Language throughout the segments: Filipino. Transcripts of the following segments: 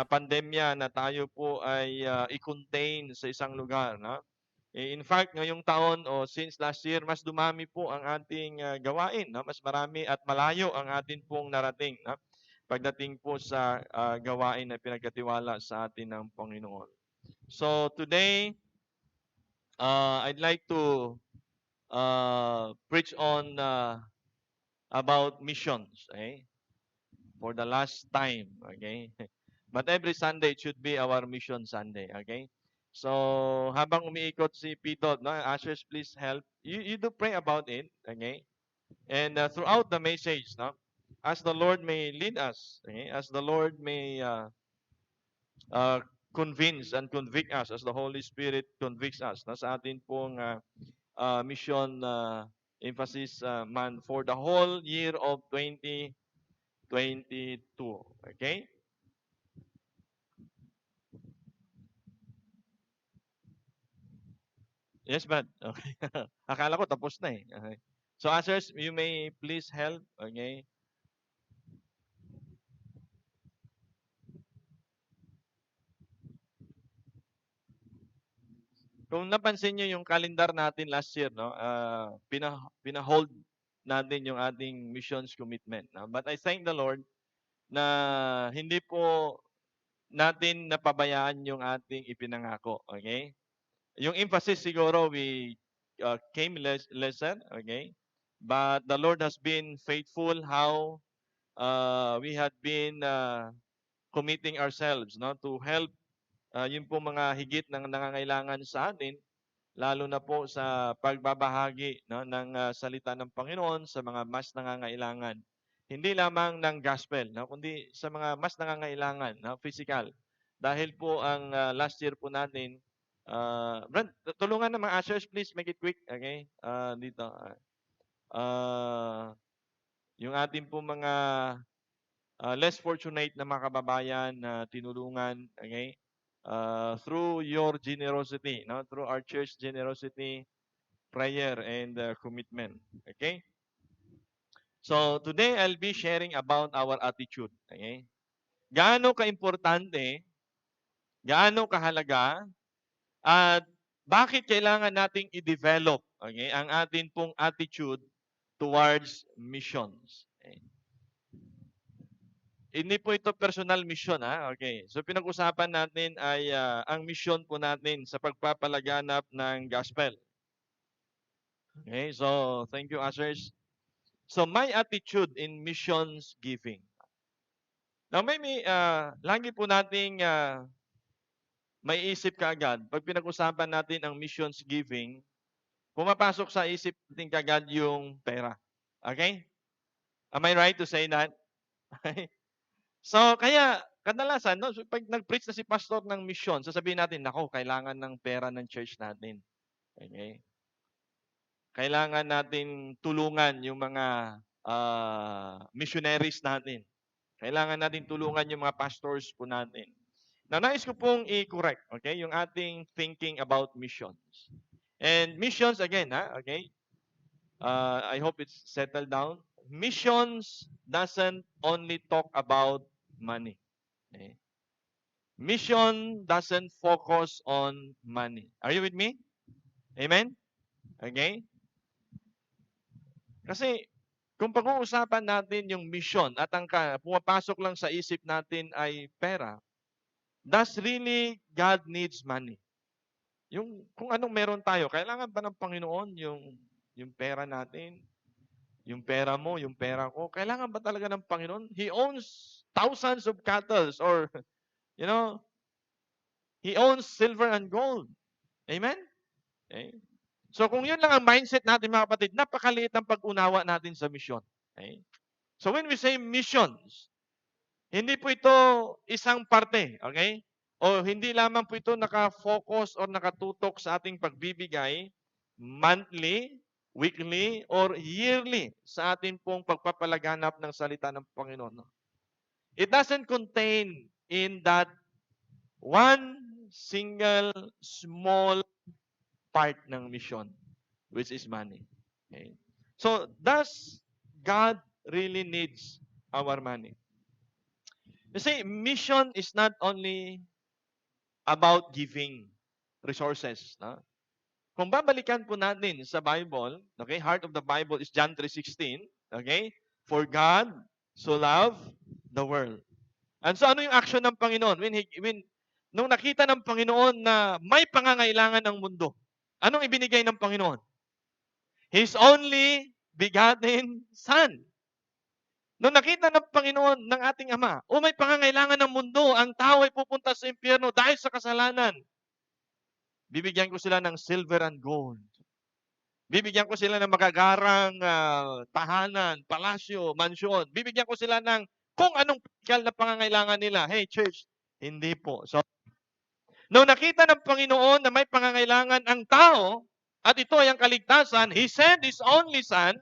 pandemya na tayo po ay i-contain sa isang lugar, no? In fact, ngayong taon o since last year, mas dumami po ang ating gawain, no? Mas marami at malayo ang atin pong narating, no? Pagdating po sa gawain na pinagkatiwala sa atin ng Panginoon. So today, I'd like to preach on about missions, okay? For the last time, okay? But every Sunday, it should be our mission Sunday, okay? So, habang umiikot si Pito, no, ushers, please help. You do pray about it, okay? And throughout the message, no, as the Lord may lead us, okay? As the Lord may uh, convince and convict us, as the Holy Spirit convicts us, no, sa atin pong mission emphasis month for the whole year of 2022, okay? Yes, but okay. Akala ko tapos na eh. Okay. So, ushers, you may please help. Okay. Kung napansin niyo yung calendar natin last year, no, pina-hold natin yung ating missions commitment. No? But I thank the Lord na hindi po natin napabayaan yung ating ipinangako. Okay. Yung emphasis siguro we came lesser. Okay. But the Lord has been faithful how we had been committing ourselves, no, to help yung po mga higit ng nangangailangan sa atin, lalo na po sa pagbabahagi, no, ng salita ng Panginoon sa mga mas nangangailangan. Hindi lamang ng gospel, no, kundi sa mga mas nangangailangan, no, physical. Dahil po ang last year po natin, Brad, tulungan ng mga ushers, please make it quick, okay? Dito. Yung ating po mga less fortunate na mga kababayan na tinulungan, okay? Through your generosity, no? Through our church generosity, prayer, and commitment. Okay? So, today I'll be sharing about our attitude. Okay? Gaano kaimportante, gaano kahalaga, at bakit kailangan nating i-develop, okay, ang atin pong attitude towards missions. Okay? Hindi po ito personal mission, ha? Okay. So pinag-usapan natin ay ang mission po natin sa pagpapalaganap ng gospel. Okay. So thank you, ushers. So my attitude in missions giving. Now may lagi po nating may isip kaagad pag pinag-usapan natin ang missions giving, pumapasok sa isip natin kaagad yung pera. Okay? Am I right to say that? So, kaya kadalasan, no, so pag nag-preach na si pastor ng misyon, sasabihin natin, nako, kailangan ng pera ng church natin. Okay? Kailangan natin tulungan yung mga missionaries natin. Kailangan natin tulungan yung mga pastors po natin. Now, nais ko pong i-correct, okay, yung ating thinking about missions. And missions, again, okay, I hope it's settled down. Missions doesn't only talk about money. Okay? Mission doesn't focus on money. Are you with me? Amen? Okay? Kasi kung pag-uusapan natin yung mission at ang pumapasok lang sa isip natin ay pera, does really God needs money? Yung kung anong meron tayo, kailangan ba ng Panginoon yung pera natin? Yung pera mo, yung pera ko, kailangan ba talaga ng Panginoon? He owns thousands of cattle or, you know, He owns silver and gold. Amen? Okay? So kung yun lang ang mindset natin mga kapatid, napakaliit ng pag-unawa natin sa mission. Okay? So when we say missions, hindi po ito isang parte, okay? O hindi lamang po ito naka-focus or nakatutok sa ating pagbibigay monthly, weekly, or yearly sa ating pong pagpapalaganap ng salita ng Panginoon. It doesn't contain in that one single small part ng mission, which is money. Okay? So, does God really needs our money? You see, mission is not only about giving resources. No? Kung babalikan po natin sa Bible, okay, heart of the Bible is John 3:16, okay? For God so loved the world. And so ano yung action ng Panginoon? Nung nakita ng Panginoon na may pangangailangan ng mundo, anong ibinigay ng Panginoon? His only begotten Son. Nung nakita ng Panginoon ng ating Ama, may pangangailangan ng mundo, ang tao ay pupunta sa impyerno dahil sa kasalanan. Bibigyan ko sila ng silver and gold. Bibigyan ko sila ng magagarang tahanan, palasyo, mansyon. Bibigyan ko sila ng kung anong pisikal na pangangailangan nila. Hey, church, hindi po. So, nung nakita ng Panginoon na may pangangailangan ang tao, at ito ay ang kaligtasan, He sent His only Son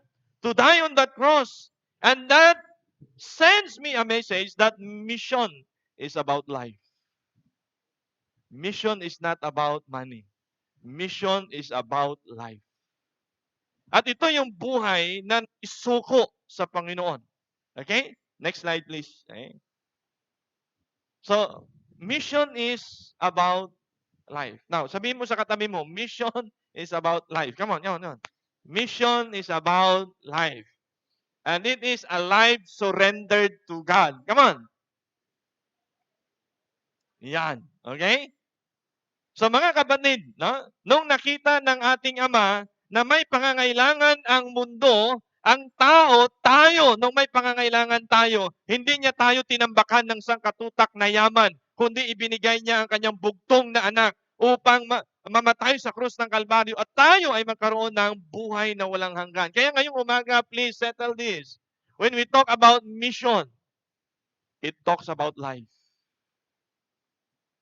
to die on that cross. And that sends me a message that mission is about life. Mission is not about money. Mission is about life. At ito yung buhay na isuko sa Panginoon. Okay? Next slide, please. Okay? So, mission is about life. Now, sabihin mo sa katabi mo, mission is about life. Come on, yun. Mission is about life. And it is a life surrendered to God. Come on. Yan. Okay? So mga kapatid, no? Nung nakita ng ating Ama na may pangangailangan ang mundo, ang tao, tayo, nung may pangangailangan tayo, hindi niya tayo tinambakan ng sangkatutak na yaman, kundi ibinigay niya ang kanyang bugtong na anak upang mamatay sa krus ng Kalbaryo at tayo ay magkaroon ng buhay na walang hanggan. Kaya ngayong umaga, please settle this. When we talk about mission, it talks about life.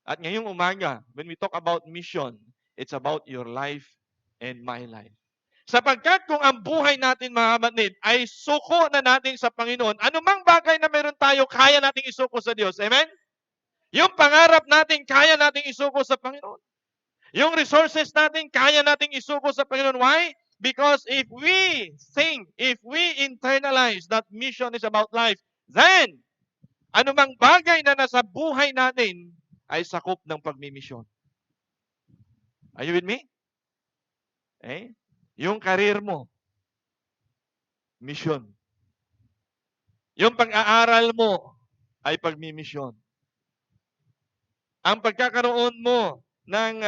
At ngayong umaga, when we talk about mission, it's about your life and my life. Sapagkat kung ang buhay natin, mga kapatid, ay suko na natin sa Panginoon, anumang bagay na meron tayo, kaya nating isuko sa Diyos. Amen? Yung pangarap natin, kaya nating isuko sa Panginoon. Yung resources natin, kaya nating isuko sa Panginoon. Why? Because if we think, if we internalize that mission is about life, then anumang bagay na nasa buhay natin ay sakop ng pagmimisyon. Are you with me? Eh? Yung career mo, mission. Yung pag-aaral mo ay pagmimisyon. Ang pagkakaroon mo ng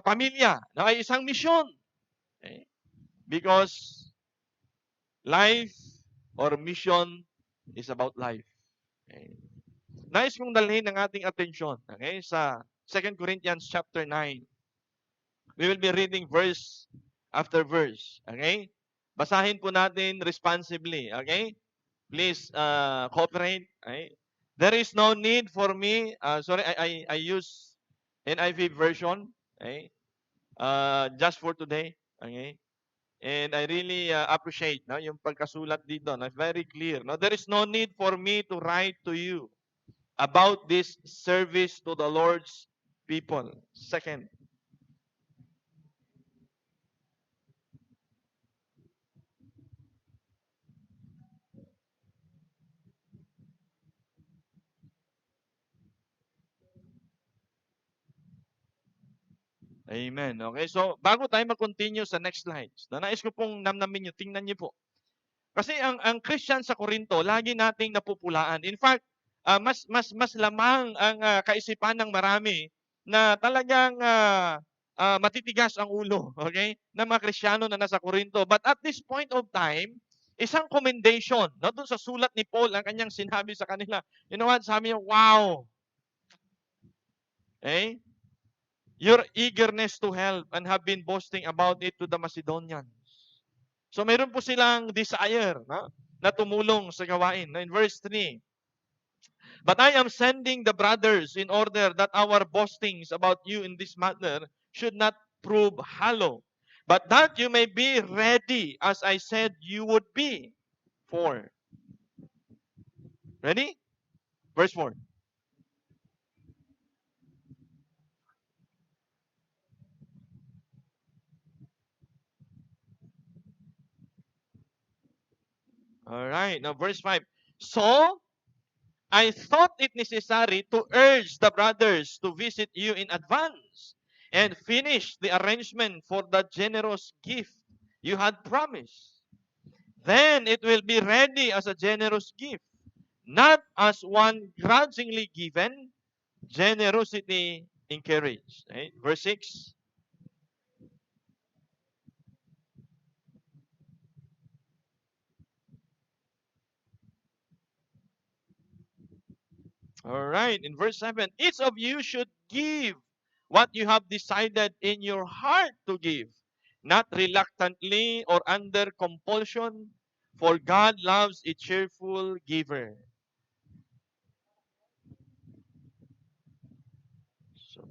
pamilya na ay isang misyon. Okay? Because life or mission is about life. Okay? Nais kong dalhin ang ating atensyon, okay, sa 2 Corinthians chapter 9. We will be reading verse after verse. Okay? Basahin po natin responsibly. Okay? Please cooperate. Okay? There is no need for me. I use NIV version. Okay? Just for today. Okay? And I really appreciate yung pagkasulat dito. Na very clear. No? There is no need for me to write to you about this service to the Lord's people. Second. Amen. Okay, so bago tayo mag-continue sa next slides, nais ko pong namnamin nyo, tingnan nyo po. Kasi ang Christian sa Corinto, lagi nating napupulaan. In fact, mas lamang ang kaisipan ng marami na talagang matitigas ang ulo, okay, ng mga Kristiyano na nasa Corinto. But at this point of time, isang commendation, no, doon sa sulat ni Paul, ang kanyang sinabi sa kanila, you know what, sabi niya, wow, okay, your eagerness to help and have been boasting about it to the Macedonians. So mayroon po silang desire na tumulong sa gawain. In verse 3, but I am sending the brothers in order that our boastings about you in this matter should not prove hollow, but that you may be ready as I said you would be. 4. Ready? Verse 4. All right. Now verse 5. So I thought it necessary to urge the brothers to visit you in advance and finish the arrangement for the generous gift you had promised. Then it will be ready as a generous gift, not as one grudgingly given, generosity encouraged. Right? Verse 6. All right. In verse 7, each of you should give what you have decided in your heart to give, not reluctantly or under compulsion, for God loves a cheerful giver. So,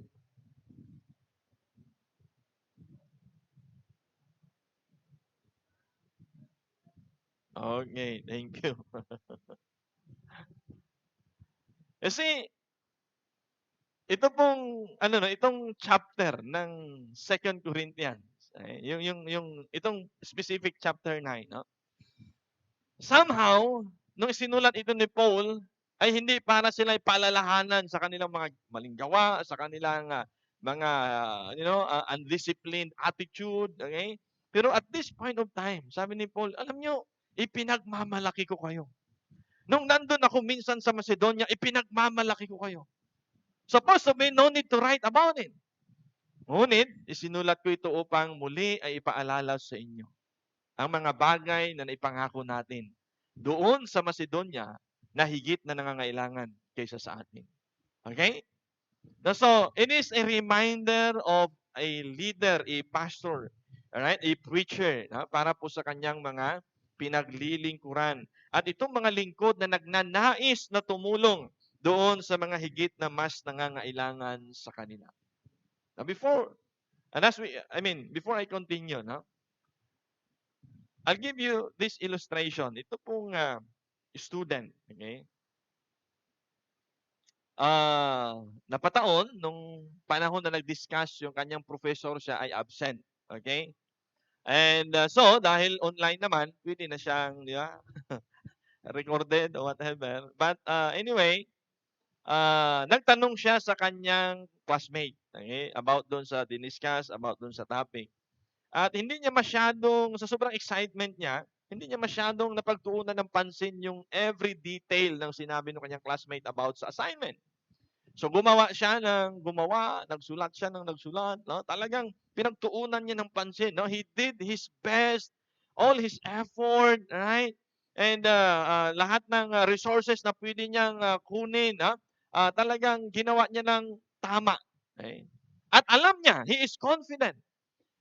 okay, thank you. Kasi ito pong ano no, itong chapter ng Second Corinthians, yung itong specific chapter 9, no? Somehow, nung sinulat ito ni Paul, ay hindi para sila paalalahanan sa kanilang mga maling gawa, sa kanilang mga undisciplined attitude, okay? Pero at this point of time, sabi ni Paul, alam nyo, ipinagmamalaki ko kayo. Nung nandun ako minsan sa Macedonia, ipinagmamalaki ko kayo. Supposed to be no need to write about it. Ngunit, isinulat ko ito upang muli ay ipaalala sa inyo ang mga bagay na naipangako natin doon sa Macedonia na higit na nangangailangan kaysa sa atin. Okay? So, it is a reminder of a leader, a pastor, alright, a preacher, para po sa kanyang mga pinaglilingkuran. At itong mga lingkod na nagnanais na tumulong doon sa mga higit na mas nangangailangan sa kanila. Now, before I continue, no, I'll give you this illustration. Ito pong student, okay? Napataon nung panahon na nag-discuss yung kanyang professor, siya ay absent. Okay? And so, dahil online naman, pwede na siyang, di ba, recorded or whatever. But anyway, nagtanong siya sa kanyang classmate, okay, about doon sa diniscuss, about doon sa topic. At hindi niya masyadong, sa sobrang excitement niya, hindi niya masyadong napagtuunan ng pansin yung every detail ng sinabi ng kanyang classmate about sa assignment. So gumawa siya ng gumawa, nagsulat siya ng nagsulat, no? Talagang pinagtuunan niya ng pansin, no? He did his best, all his effort, right? And lahat ng resources na pwede niyang kunin, talagang ginawa niya ng tama. Okay? At alam niya, he is confident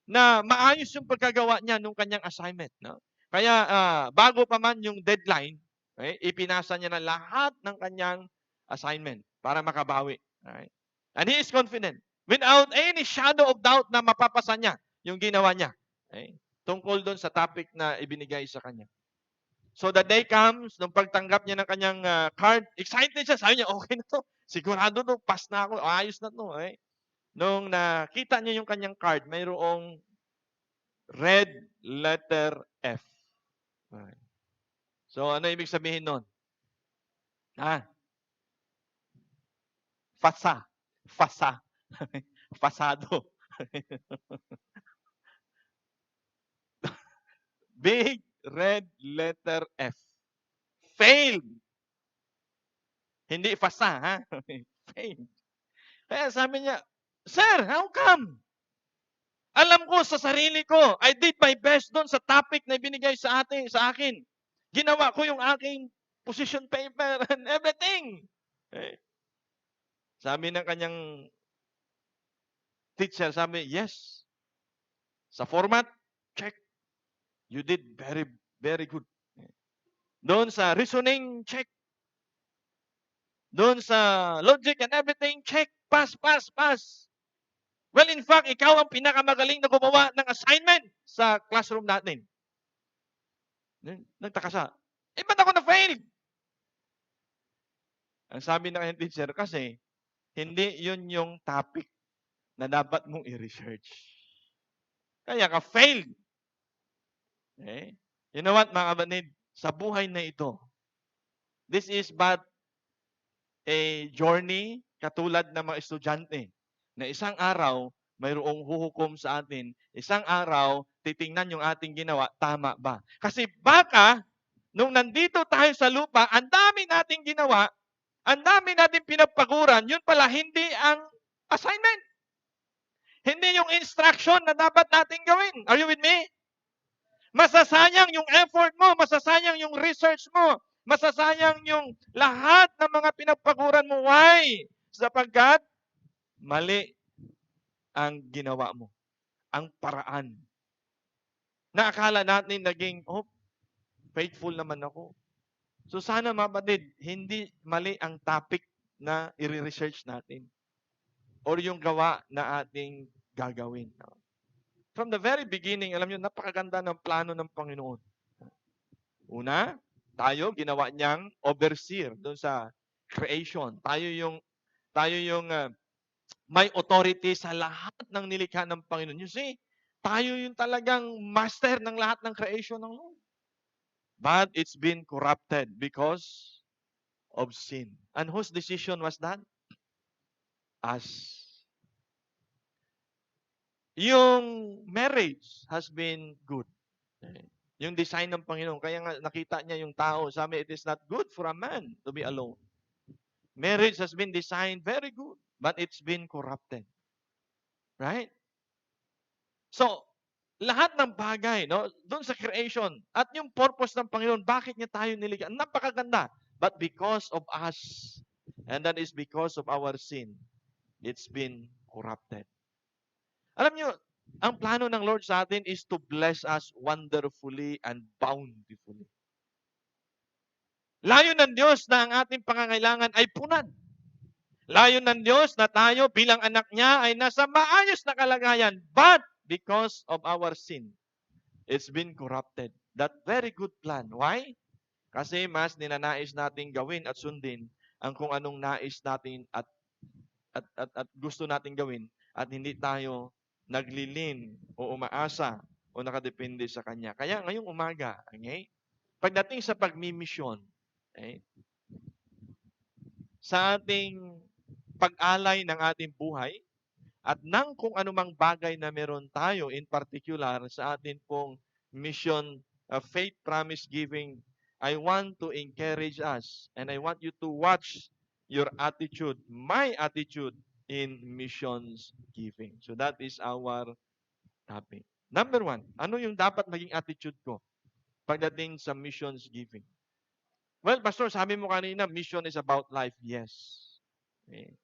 na maayos yung pagkagawa niya nung kanyang assignment, no? Kaya bago pa man yung deadline, okay, ipinasa niya na lahat ng kanyang assignment para makabawi. Alright? And he is confident without any shadow of doubt na mapapasa niya yung ginawa niya. Okay? Tungkol doon sa topic na ibinigay sa kanya. So the day comes, nung pagtanggap niya ng kanyang card, excited siya. Sabi niya, okay na to. Sigurado to, pass na ako. Ayos na to. Okay? Nung nakita niya yung kanyang card, mayroong red letter F. Okay. So ano ibig sabihin nun? Fasa. Fasa. Fasado. Big red letter F. Failed. Hindi fasa, ha? Failed. Kaya sabi niya, Sir, how come? Alam ko sa sarili ko, I did my best doon sa topic na ibinigay sa akin. Ginawa ko yung aking position paper and everything. Eh, sabi ng kanyang teacher, sabi, yes. Sa format, check. You did very, very good. Doon sa reasoning, check. Doon sa logic and everything, check. Pass, pass, pass. Well, in fact, ikaw ang pinakamagaling na gumawa ng assignment sa classroom natin. Nagtaka siya. Ba't ako na-fail? Ang sabi ng kanyang teacher, kasi hindi yun yung topic na dapat mong i-research. Kaya ka failed. Okay? You know what, mga kabanid? Sa buhay na ito, this is but journey katulad ng mga estudyante na isang araw mayroong huhukom sa atin, isang araw titingnan yung ating ginawa, tama ba? Kasi baka nung nandito tayo sa lupa, ang dami nating ginawa, ang dami nating pinagpaguran, yun pala hindi ang assignment. Hindi yung instruction na dapat nating gawin. Are you with me? Masasayang yung effort mo, masasayang yung research mo, masasayang yung lahat ng mga pinagpaguran mo. Why? Sapagkat mali ang ginawa mo, ang paraan. Na akala natin naging, faithful naman ako. So sana mapatid, hindi mali ang topic na i-research natin or yung gawa na ating gagawin. From the very beginning, alam niyo, napakaganda ng plano ng Panginoon. Una, tayo ginawa niyang overseer doon sa creation. Tayo yung may authority sa lahat ng nilikha ng Panginoon. You see, tayo yung talagang master ng lahat ng creation ng Lord. But it's been corrupted because of sin. And whose decision was that? Us. Yung marriage has been good. Yung design ng Panginoon. Kaya nga nakita niya yung tao. Sabi, it is not good for a man to be alone. Marriage has been designed very good, but it's been corrupted. Right? So, lahat ng bagay, no, doon sa creation, at yung purpose ng Panginoon, bakit niya tayo nilikha? Napakaganda. But because of us, and that is because of our sin, it's been corrupted. Alam niyo, ang plano ng Lord sa atin is to bless us wonderfully and bountifully. Layo ng Diyos na ang ating pangangailangan ay punan. Layo ng Diyos na tayo bilang anak niya ay nasa maayos na kalagayan. But because of our sin, it's been corrupted. That very good plan. Why? Kasi mas ninanais nating gawin at sundin ang kung anong nais natin at gusto nating gawin at hindi tayo naglilin o umaasa o nakadepende sa Kanya. Kaya ngayong umaga, okay, pagdating sa pagmimisyon, okay, sa ating pag-alay ng ating buhay at ng kung anumang bagay na meron tayo, in particular sa atin pong mission of faith promise giving, I want to encourage us and I want you to watch your attitude, my attitude in missions giving. So that is our topic. Number 1, ano yung dapat maging attitude ko pagdating sa missions giving? Well, Pastor, sabi mo kanina, mission is about life. Yes. Okay.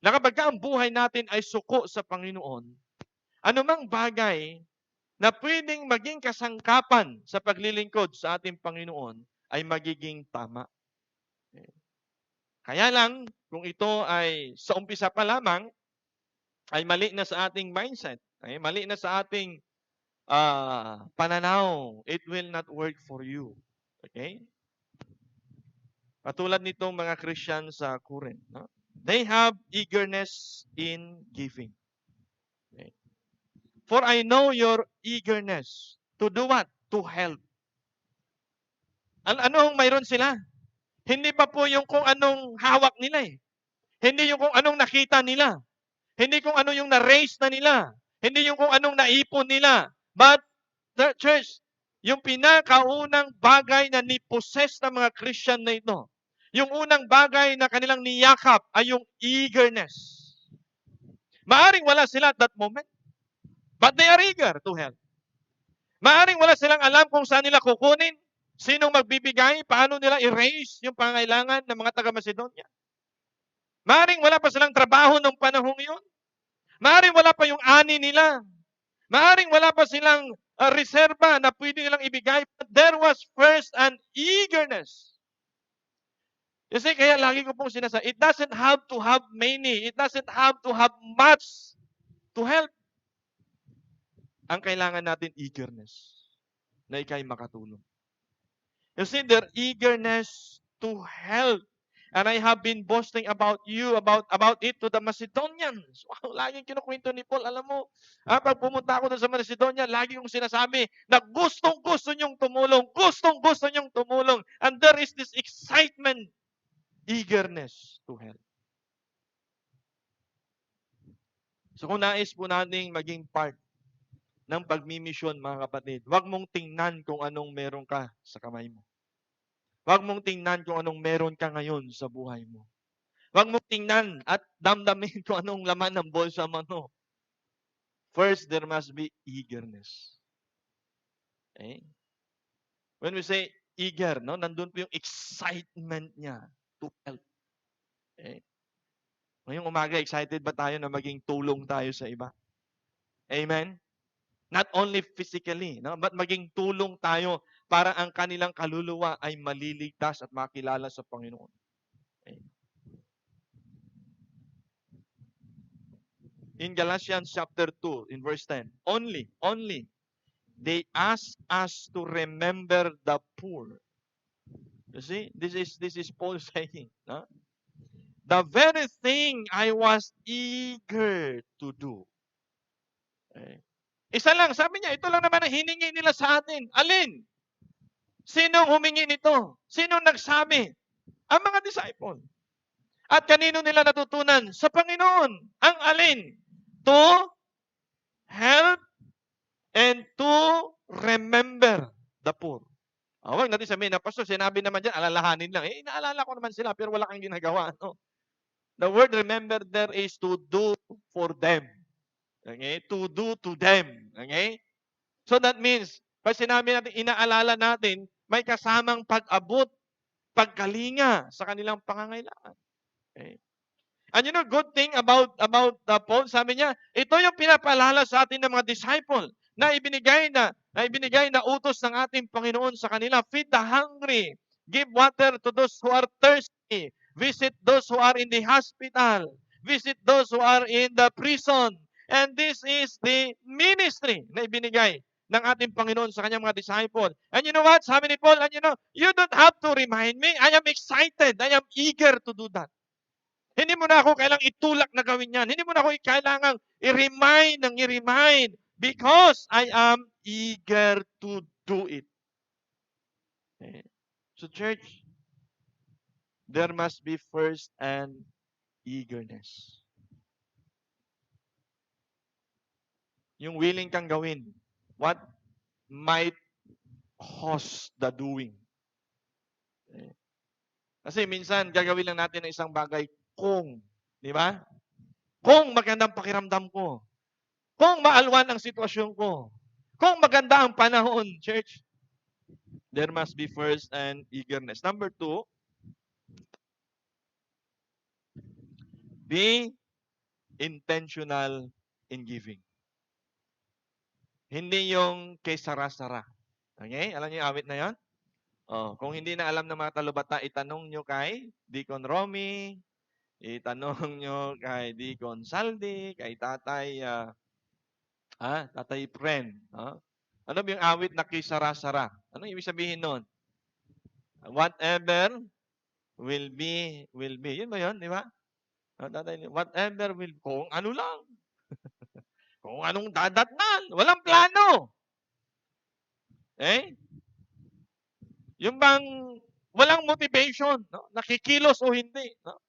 Na kapag ang buhay natin ay suko sa Panginoon, anumang bagay na pwedeng maging kasangkapan sa paglilingkod sa ating Panginoon ay magiging tama. Okay. Kaya lang, kung ito ay sa umpisa pa lamang, ay mali na sa ating mindset. Okay? Mali na sa ating pananaw. It will not work for you. Okay? Patulad nitong mga Christian sa Corinth. No? They have eagerness in giving. Okay? For I know your eagerness to do what? To help. Anong mayroon sila? Hindi pa po yung kung anong hawak nila eh. Hindi yung kung anong nakita nila. Hindi kung ano yung na-raise na nila. Hindi yung kung anong naipon nila. But, the church, yung pinakaunang bagay na ni-possess ng mga Christian na ito, yung unang bagay na kanilang niyakap ay yung eagerness. Maaring wala sila at that moment, but they are eager to help. Maaring wala silang alam kung saan nila kukunin, sinong magbibigay, paano nila i-raise yung pangailangan ng mga taga-Macedonia. Maaring wala pa silang trabaho ng panahong yun. Maaring wala pa yung ani nila. Maaring wala pa silang reserba na pwede nilang ibigay. But there was first an eagerness. You see, kaya lagi ko pong sinasabi, it doesn't have to have many. It doesn't have to have much to help. Ang kailangan natin, eagerness. Na ikay makatulong. You see, their eagerness to help. And I have been boasting about you, about it to the Macedonians. Wow, laging kinukwento ni Paul. Alam mo, pag pumunta ako doon sa Macedonia, lagi kong sinasabi na gustong-gusto niyong tumulong. Gustong-gusto niyong tumulong. And there is this excitement, eagerness to help. So kung nais po nating maging part ng pagmimisyon, mga kapatid, huwag mong tingnan kung anong meron ka sa kamay mo. Huwag mong tingnan kung anong meron ka ngayon sa buhay mo. Huwag mong tingnan at damdamin kung anong laman ng bolsa mo. No. First, there must be eagerness. Okay? When we say eager, no, nandun po yung excitement niya to help. Okay? Ngayong umaga, excited ba tayo na maging tulong tayo sa iba? Amen? Not only physically, no, but maging tulong tayo para ang kanilang kaluluwa ay maliligtas at makilala sa Panginoon. Okay? In Galatians chapter 2, in verse 10, only, they ask us to remember the poor. You see, this is Paul saying, no? The very thing I was eager to do. Okay. Isa lang, sabi niya, ito lang naman ang hiningi nila sa atin. Alin? Sinong humingi nito? Sinong nagsabi? Ang mga disciple. At kanino nila natutunan? Sa Panginoon. Ang alin? To help and to remember the poor. Huwag natin sabihin na, Pastor, sinabi naman dyan, alalahanin lang. Inaalala ko naman sila, pero wala kang ginagawa. No? The word remember there is to do for them. Okay? To do to them. Okay? So that means, pag sinabi natin, inaalala natin, may kasamang pag-abot, pagkalinga sa kanilang pangangailangan. Okay? And you know, good thing about Paul, sabi niya, ito yung pinapaalala sa atin ng mga disciple na ibinigay na utos ng ating Panginoon sa kanila. Feed the hungry, give water to those who are thirsty, visit those who are in the hospital, visit those who are in the prison. And this is the ministry na ibinigay ng ating Panginoon sa kanyang mga disciple. And you know what? Sabi ni Paul, and you know, you don't have to remind me. I am excited. I am eager to do that. Hindi mo na ako kailangang itulak na gawin yan. Hindi mo na ako kailangang i-remind because I am eager to do it. Okay. So church, there must be first an eagerness. Yung willing kang gawin. What might cause the doing? Okay. Kasi minsan gagawin lang natin ng isang bagay kung, di ba? Kung magandang pakiramdam ko. Kung maalwan ang sitwasyon ko. Kung maganda ang panahon, church, there must be first an eagerness. Number 2, be intentional in giving. Hindi yung kay sara-sara. Okay? Alam niyo yung awit na yan? Oh, kung hindi na alam ng mga talubata, itanong nyo kay Deacon Romy, itanong nyo kay Deacon Saldi, kay Tatay Tatay Friend. Ano yung awit na kay sara-sara? Ano ibig sabihin nun? Whatever will be, will be. Yun ba yun? Di ba? Whatever will, kung ano lang. Kung anong dadatnan. Walang plano. Eh? Yung bang walang motivation, no? Nakikilos o hindi, no?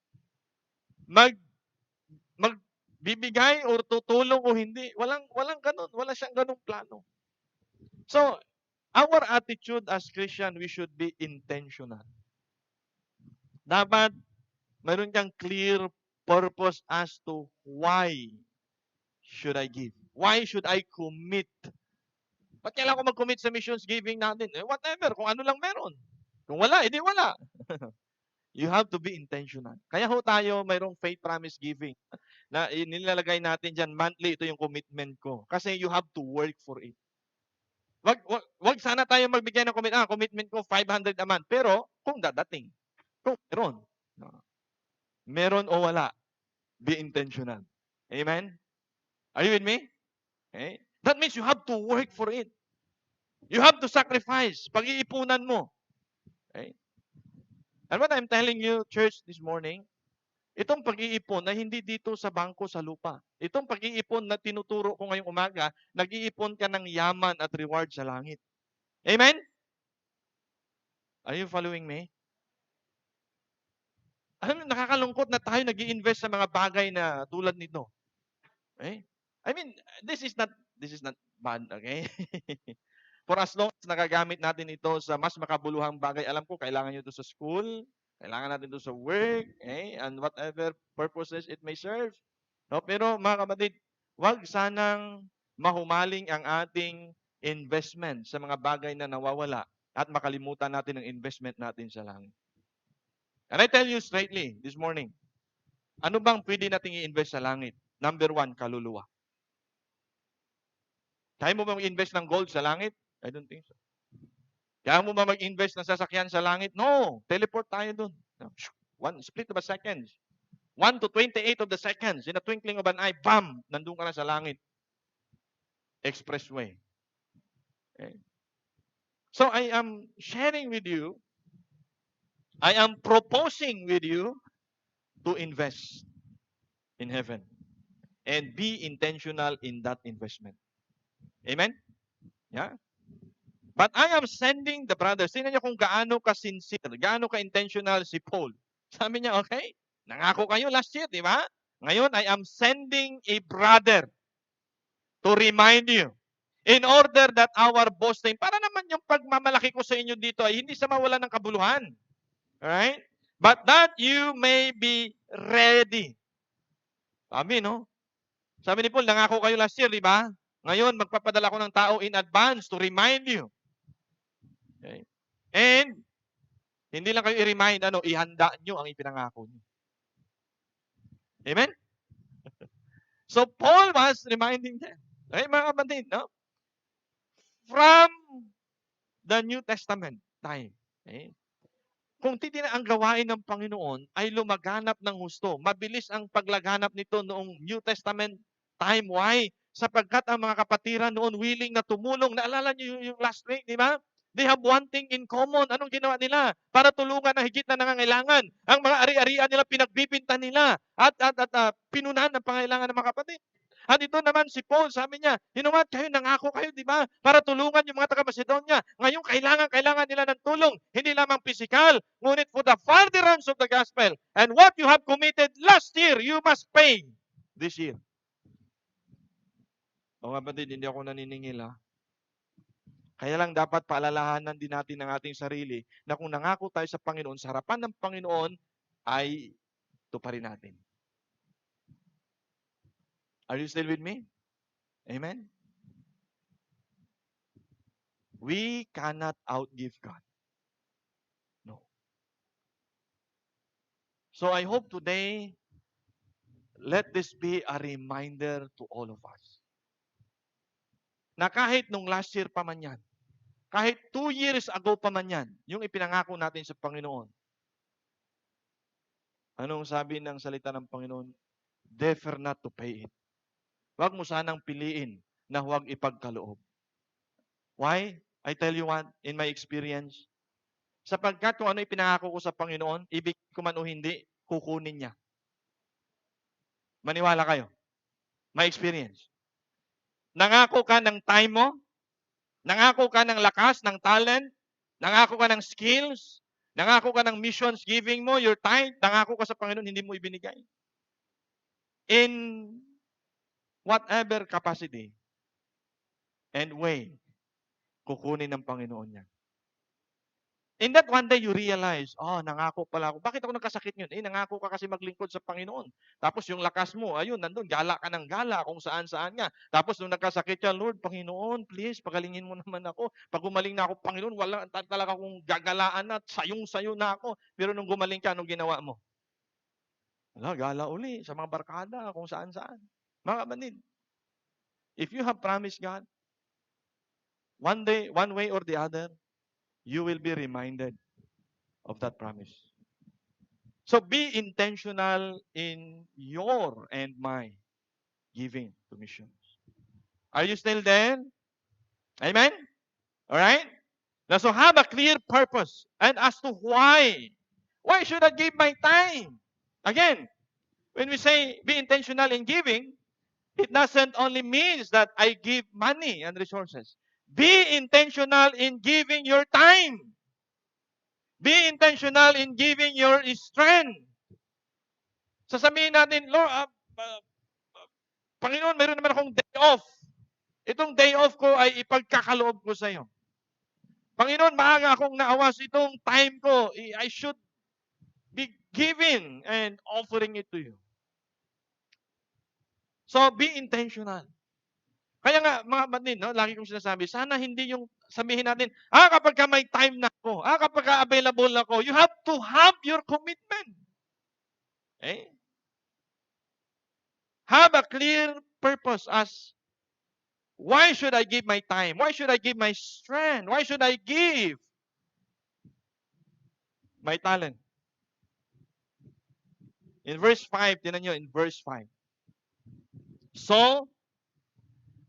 Magbibigay o tutulong o hindi. Walang ganun. Wala siyang ganung plano. So, our attitude as Christian, we should be intentional. Dapat mayroon kang clear purpose as to why should I give? Why should I commit? Ba't kailangan ko mag-commit sa missions giving natin? Whatever, kung ano lang meron. Kung wala, edi wala. You have to be intentional. Kaya ho tayo mayroong faith promise giving na nilalagay natin dyan, monthly, ito yung commitment ko. Kasi you have to work for it. Wag sana tayo magbigay ng commitment ko 500 a month. Pero kung dadating, kung meron o wala, be intentional. Amen? Are you with me? Okay? That means you have to work for it. You have to sacrifice. Pag-iipunan mo. Okay? And what I'm telling you, church, this morning, itong pag-iipon na hindi dito sa bangko sa lupa. Itong pag-iipon na tinuturo ko ngayong umaga, nag-iipon ka ng yaman at reward sa langit. Amen? Are you following me? Alam mo, nakakalungkot na tayo nag-i-invest sa mga bagay na tulad nito. Okay? I mean, this is not bad, okay? For as long as nagagamit natin ito sa mas makabuluhang bagay, alam ko, kailangan nyo ito sa school, kailangan natin ito sa work, okay? And whatever purposes it may serve. No? Pero mga kapatid, wag sanang mahumaling ang ating investment sa mga bagay na nawawala at makalimutan natin ang investment natin sa langit. And I tell you straightly this morning, ano bang pwede nating i-invest sa langit? Number 1, kaluluwa. Kaya mo ba mag-invest ng gold sa langit? I don't think so. Kaya mo ba mag-invest ng sasakyan sa langit? No. Teleport tayo dun. One split of a second. 1 to 28 of the seconds. In a twinkling of an eye, bam! Nandun ka na sa langit. Expressway. Okay. So I am sharing with you, I am proposing with you to invest in heaven and be intentional in that investment. Amen? Yeah? But I am sending the brothers. Tingnan niyo kung gaano ka-sincere, gaano ka-intentional si Paul. Sabi niya, okay, nangako kayo last year, di ba? Ngayon, I am sending a brother to remind you in order that our boasting, para naman yung pagmamalaki ko sa inyo dito ay hindi sa mawala ng kabuluhan. Alright? But that you may be ready. Sabi, no? Sabi ni Paul, nangako kayo last year, di ba? Ngayon, magpapadala ko ng tao in advance to remind you. Okay? And, hindi lang kayo i-remind, ihanda nyo ang ipinangako nyo. Amen? So, Paul was reminding them. Okay, mga kapatid, no? From the New Testament time. Okay? Kung titignan ang gawain ng Panginoon ay lumaganap ng husto. Mabilis ang paglaganap nito noong New Testament time. Why? Sapagkat ang mga kapatiran noon willing na tumulong. Naalala niyo yung last week, di ba? They have one thing in common. Anong ginawa nila? Para tulungan ang higit na nangangailangan. Ang mga ari-arian nila, pinagbibinta nila. At pinunan ang pangailangan ng mga kapatid. At ito naman si Paul, sabi niya, you know what, kayo nangako kayo, di ba? Para tulungan yung mga taga-Macedonia. Ngayon, kailangan nila ng tulong. Hindi lamang physical, ngunit for the furtherance of the gospel. And what you have committed last year, you must pay this year. O kapatid, hindi ako naniningil, ha? Kaya lang dapat paalalahanan din natin ng ating sarili na kung nangako tayo sa Panginoon, sa harapan ng Panginoon, ay tuparin natin. Are you still with me? Amen? We cannot outgive God. No. So I hope today, let this be a reminder to all of us. Na kahit nung last year pa man yan, kahit 2 years ago pa man yan, yung ipinangako natin sa Panginoon. Anong sabi ng salita ng Panginoon? Defer not to pay it. Huwag mo sanang piliin na huwag ipagkaloob. Why? I tell you what, in my experience, sapagkat kung ano ipinangako ko sa Panginoon, ibig ko man o hindi, kukunin niya. Maniwala kayo. My experience. Nangako ka ng time mo, nangako ka ng lakas, ng talent, nangako ka ng skills, nangako ka ng missions giving mo, your tithe, nangako ka sa Panginoon, hindi mo ibinigay. In whatever capacity and way, kukunin ng Panginoon yan. In that one day, you realize, nangako pala ako. Bakit ako nagkasakit yun? Nangako ka kasi maglingkod sa Panginoon. Tapos yung lakas mo, ayun, nandun, gala ka ng gala kung saan-saan nga. Tapos nung nagkasakit ka, Lord, Panginoon, please, pagalingin mo naman ako. Pag gumaling na ako, Panginoon, wala talaga akong gagalaan na, sayong-sayo na ako. Pero nung gumaling ka, anong ginawa mo? Gala uli sa mga barkada, kung saan-saan. Mga kapatid, if you have promised God, one day, one way or the other, you will be reminded of that promise. So be intentional in your and my giving to missions. Are you still there? Amen? All right? Now, so have a clear purpose and as to why. Why should I give my time? Again, when we say be intentional in giving, it doesn't only means that I give money and resources. Be intentional in giving your time. Be intentional in giving your strength. Sasabihin natin, Lord, Panginoon, meron naman akong day off. Itong day off ko ay ipagkakaloob ko sa iyo. Panginoon, maaga akong naawas itong time ko. I should be giving and offering it to you. So, be intentional. Kaya nga, mga kapatid, no, lagi kong sinasabi, sana hindi yung sabihin natin, kapag ka may time na ako, kapag ka available ako, you have to have your commitment. Okay? Have a clear purpose as, why should I give my time? Why should I give my strength? Why should I give my talent? In verse 5, tinan nyo, in verse 5. So,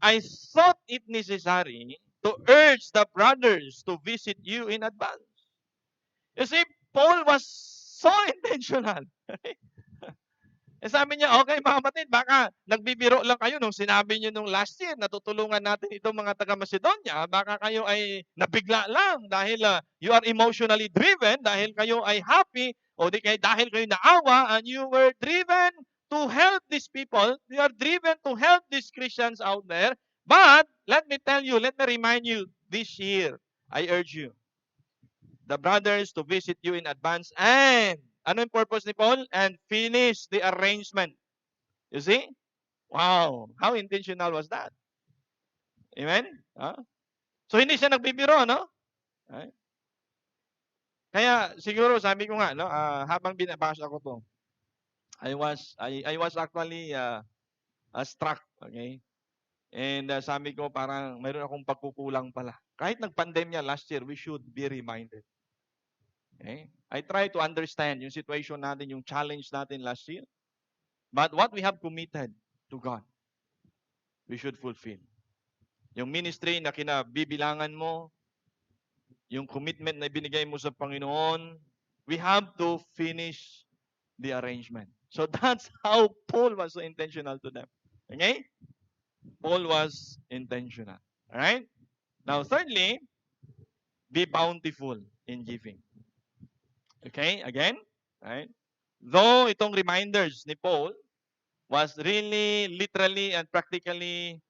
I thought it necessary to urge the brothers to visit you in advance. You see, Paul was so intentional. Sabi niya, okay mga kapatid, baka nagbibiro lang kayo nung sinabi niyo nung last year na tutulungan natin itong mga taga-Macedonia. Baka kayo ay nabigla lang dahil you are emotionally driven, dahil kayo ay happy, o dahil kayo naawa and you were driven to help these people. You are driven to help these Christians out there. But, let me tell you, let me remind you, this year, I urge you, the brothers to visit you in advance, and ano yung purpose ni Paul? And finish the arrangement. You see? Wow. How intentional was that? Amen? So, hindi siya nagbibiro, no? Kaya, siguro, sabi ko nga, no, habang binabasa ko to, I was actually struck, okay? And sabi ko, parang mayroon akong pagkukulang pala. Kahit nagpandemya last year, we should be reminded. Okay? I try to understand yung situation natin, yung challenge natin last year. But what we have committed to God, we should fulfill. Yung ministry na kinabibilangan mo, yung commitment na ibinigay mo sa Panginoon, we have to finish the arrangement. So that's how Paul was so intentional to them. Okay? Paul was intentional. Alright? Now, thirdly, be bountiful in giving. Okay? Again? Right? Though itong reminders ni Paul was really, literally, and practically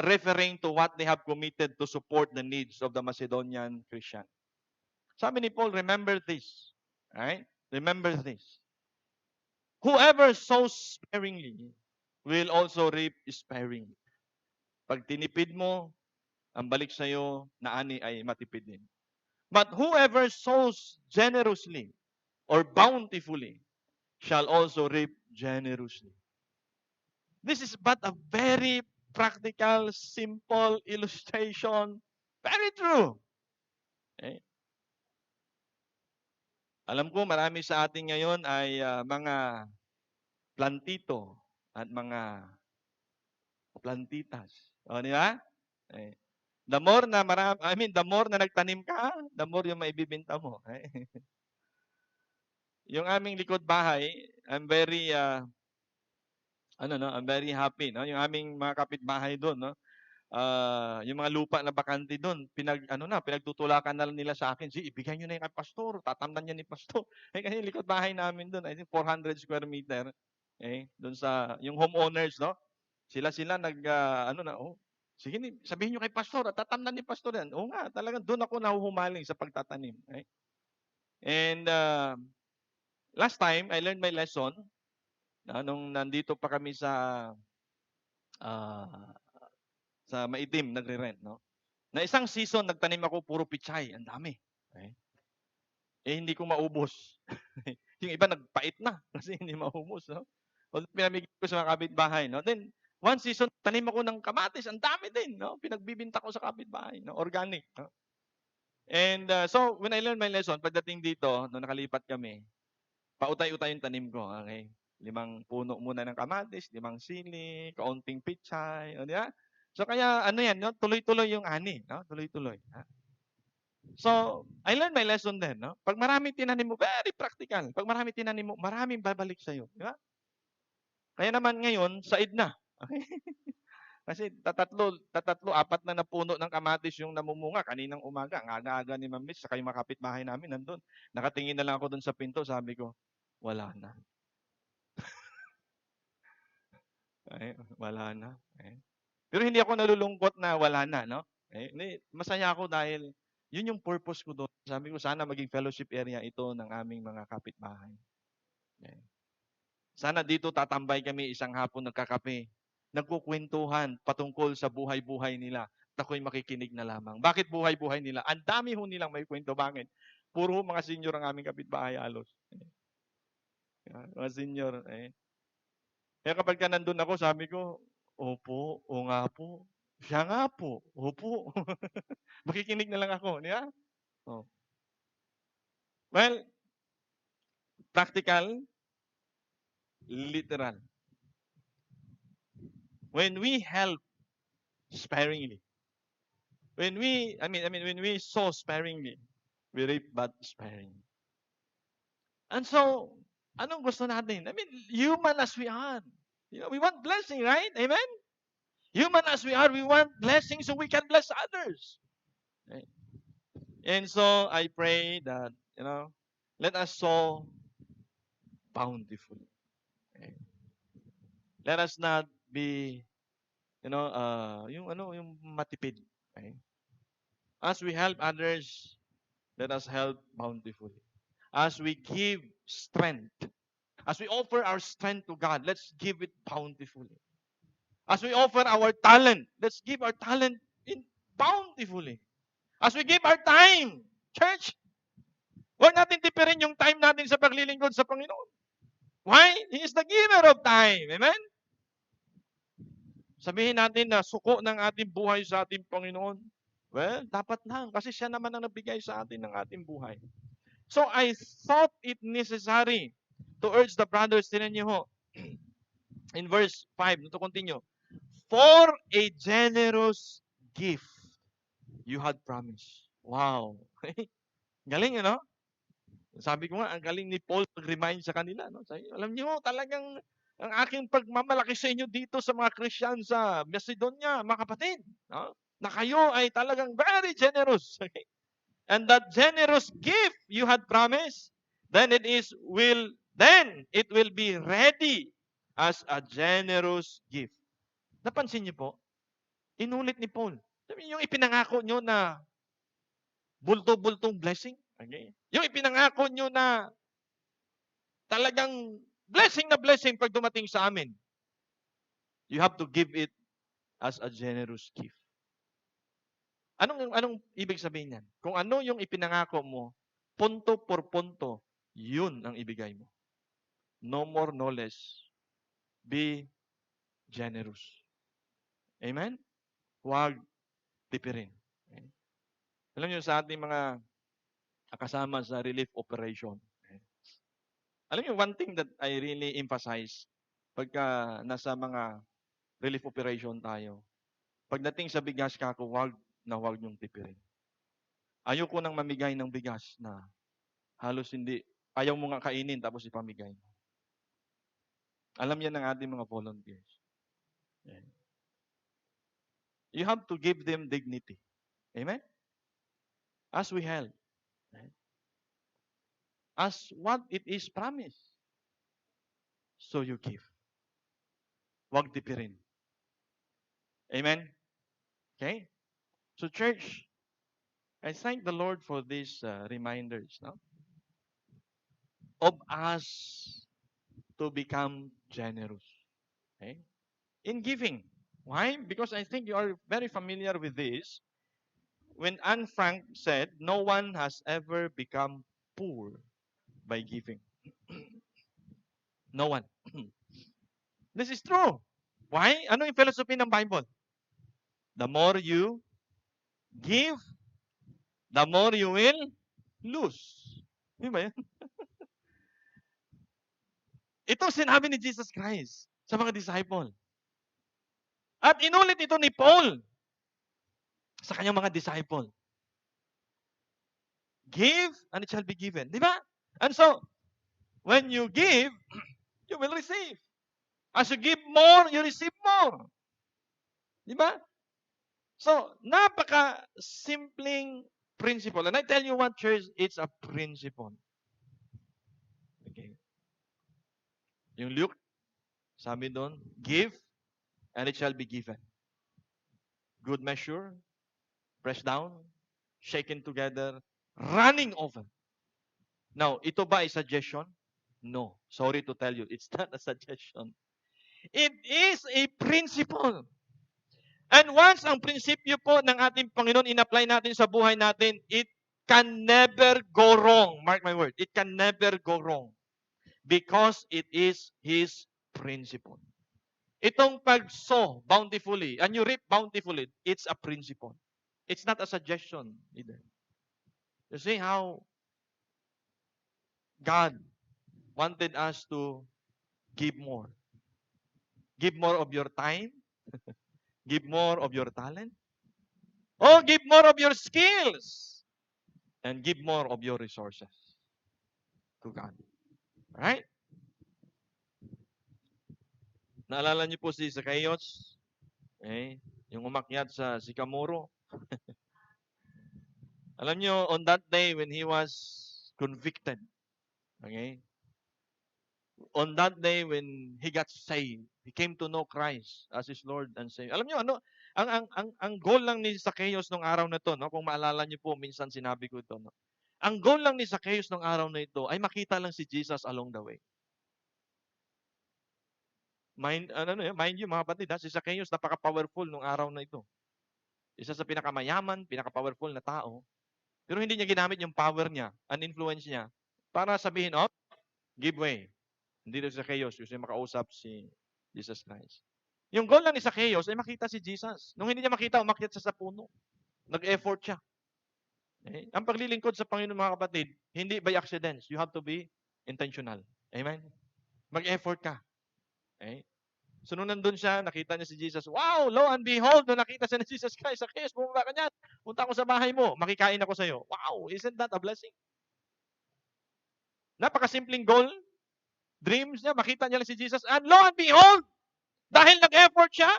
referring to what they have committed to support the needs of the Macedonian Christian. Sabi ni Paul, remember this. Right? Remember this. Whoever sows sparingly will also reap sparingly. Pag tinipid mo, ang balik sa'yo na ani ay matipid din. But whoever sows generously or bountifully shall also reap generously. This is but a very practical, simple illustration. Very true. Okay? Alam ko marami sa atin ngayon ay mga plantito at mga plantitas. O, di ba? Okay. The more na the more na nagtanim ka, the more yung maibibenta mo. Okay? Yung aming likod bahay, I'm very I'm very happy, no? Yung aming mga kapitbahay doon, no? Yung mga lupa na bakante doon, pinagtutulakan na lang nila sa akin, ibigay niyo na yung kay pastor, tatamnan niya ni pastor. Kasi yung likod bahay namin doon, I think 400 square meter. Doon sa yung homeowners, no? Sila sige, sabihin niyo kay pastor, tatamnan ni pastor yan. Oo nga, talagang doon ako nahuhumaling sa pagtatanim. And last time, I learned my lesson nung nandito pa kami sa Maitim, nagre-rent, no? Na isang season, nagtanim ako puro pichay. Ang dami. Hindi ko maubos. Yung iba nagpait na kasi hindi maubos, no? O pinamigay ko sa mga kapitbahay, no? Then, one season, tanim ako ng kamatis. Ang dami din, no? Pinagbibinta ko sa kapitbahay, no? Organic, no? And so, when I learned my lesson, pagdating dito, nung nakalipat kami, pautay-utay yung tanim ko, okay? 5 puno muna ng kamatis, 5 sili, kaunting pichay, di ba? So kaya no, tuloy-tuloy yung ani, no? Tuloy-tuloy. So, I learned my lesson then, no? Pag maraming tinanim mo, very practical. Pag maraming tinanim mo, maraming babalik sa iyo, di ba? Kaya naman ngayon, said na. Okay? Kasi tatatlo, 4 na puno ng kamatis yung namumunga kaninang umaga. Ang aga-aga ni Ma'am Miss, saka yung mga kapitbahay namin nandun. Nakatingin na lang ako dun sa pinto, sabi ko, wala na. Ay, wala na. Pero hindi ako nalulungkot na wala na, no? Hindi, masaya ako dahil yun yung purpose ko doon. Sabi ko, sana maging fellowship area ito ng aming mga kapitbahay. Eh, Sana dito tatambay kami isang hapon nagkakape, nagkukwentuhan patungkol sa buhay-buhay nila. At ako'y makikinig na lamang. Bakit buhay-buhay nila? Ang dami ho nilang may kwento. Bakit? Puro mga senior ang aming kapitbahay halos. Mga senior. Kaya kapag ka nandun ako, sabi ko, opo, o nga po. Siya nga po, opo. Makikinig na lang ako. Di ba? Oh. Well, practical, literal. When we help sparingly, when we sow sparingly, we reap but sparingly. And so, anong gusto natin? Human as we are. We want blessing, right? Amen? Human as we are, we want blessing so we can bless others. Right? And so, I pray that, let us sow bountifully. Okay? Let us not be, yung matipid. Okay? As we help others, let us help bountifully. As we give strength, as we offer our strength to God, let's give it bountifully. As we offer our talent, let's give our talent bountifully. As we give our time, church, huwag natin tipirin yung time natin sa paglilingkod sa Panginoon. Why? He is the giver of time. Amen? Sabihin natin na suko ng ating buhay sa ating Panginoon. Well, dapat lang kasi siya naman ang nabigay sa atin ng ating buhay. So I thought it necessary to urge the brothers, tinan niyo ho, in verse 5, to continue, for a generous gift you had promised. Wow. Galing, ano? Sabi ko nga, ang galing ni Paul pag-remind sa kanila. No? Sabi, alam niyo, talagang ang aking pagmamalaki sa inyo dito sa mga Christian sa Macedonia, mga kapatid, no? Na kayo ay talagang very generous. Okay? And that generous gift you had promised, then it will be ready as a generous gift. Napansin niyo po? Inulit ni Paul. Sabi, yung ipinangako nyo na bulto-bultong blessing. Okay? Yung ipinangako nyo na talagang blessing na blessing pag dumating sa amin. You have to give it as a generous gift. Anong ibig sabihin niyan? Kung ano yung ipinangako mo, punto por punto, yun ang ibigay mo. No more, no less. Be generous. Amen? Huwag tipirin. Okay? Alam niyo sa ating mga kasama sa relief operation, alam niyo, one thing that I really emphasize pagka nasa mga relief operation tayo, pagdating sa bigas kako, huwag niyong tipirin. Ayoko nang mamigay ng bigas na halos hindi, ayaw mo nga kainin tapos ipamigay mo. Alam yan ng ating mga volunteers. Yeah. You have to give them dignity. Amen? As we help. Right? As what it is promised. So you give. Huwag tipirin. Amen? Okay? So church, I thank the Lord for these reminders, no? Of us to become generous. Okay? In giving. Why? Because I think you are very familiar with this. When Anne Frank said, no one has ever become poor by giving. No one. This is true. Why? Ano yung philosophy ng Bible? The more you give, the more you will lose. Di ba yan? Ito sinabi ni Jesus Christ sa mga disciple. At inulit ito ni Paul sa kanyang mga disciple. Give, and it shall be given. Di ba? And so, when you give, you will receive. As you give more, you receive more. Di ba? So, napaka-simpleng principle. And I tell you what, church, it's a principle. Okay. Yung Luke, sabi doon, give, and it shall be given. Good measure, pressed down, shaken together, running over. Now, ito ba ay suggestion? No. Sorry to tell you, it's not a suggestion. It is a principle. And once ang prinsipyo po ng ating Panginoon in-apply natin sa buhay natin, it can never go wrong. Mark my word. It can never go wrong. Because it is His principle. Itong pag-sow bountifully, and you reap bountifully, it's a principle. It's not a suggestion either. You see how God wanted us to give more. Give more of your time. Give more of your talent. Oh, give more of your skills. And give more of your resources to God. Right? Naalala niyo po si Zacchaeus? Yung umakyat sa Sycamore. Alam niyo, on that day when he was convicted, okay? On that day when he got saved, he came to know Christ as his Lord and Savior. Alam niyo ano, ang goal lang ni Zacchaeus nung araw na to, no? Kung maalala niyo po, minsan sinabi ko ito, no? Ang goal lang ni Zacchaeus nung araw na ito ay makita lang si Jesus along the way. Mind you mga kapatid, si Zacchaeus napaka-powerful nung araw na ito. Isa sa pinakamayaman, pinaka-powerful na tao. Pero hindi niya ginamit yung power niya, ang influence niya, para sabihin, oh, give way. Hindi na si Zacchaeus kasi makausap si Jesus Christ. Yung goal lang ni Zacchaeus ay makita si Jesus. Nung hindi niya makita, umakyat siya sa puno. Nag-effort siya. Ang paglilingkod sa Panginoon mga kapatid, hindi by accidents. You have to be intentional. Amen? Mag-effort ka. So nung nandun siya, nakita niya si Jesus. Wow! Lo and behold, nung nakita siya ni Jesus Christ, Zacchaeus, bumaba ka niyan. Punta ako sa bahay mo. Makikain ako sa iyo. Wow! Isn't that a blessing? Napakasimpleng goal. Dreams niya, makita niya lang si Jesus. And lo and behold, dahil nag-effort siya,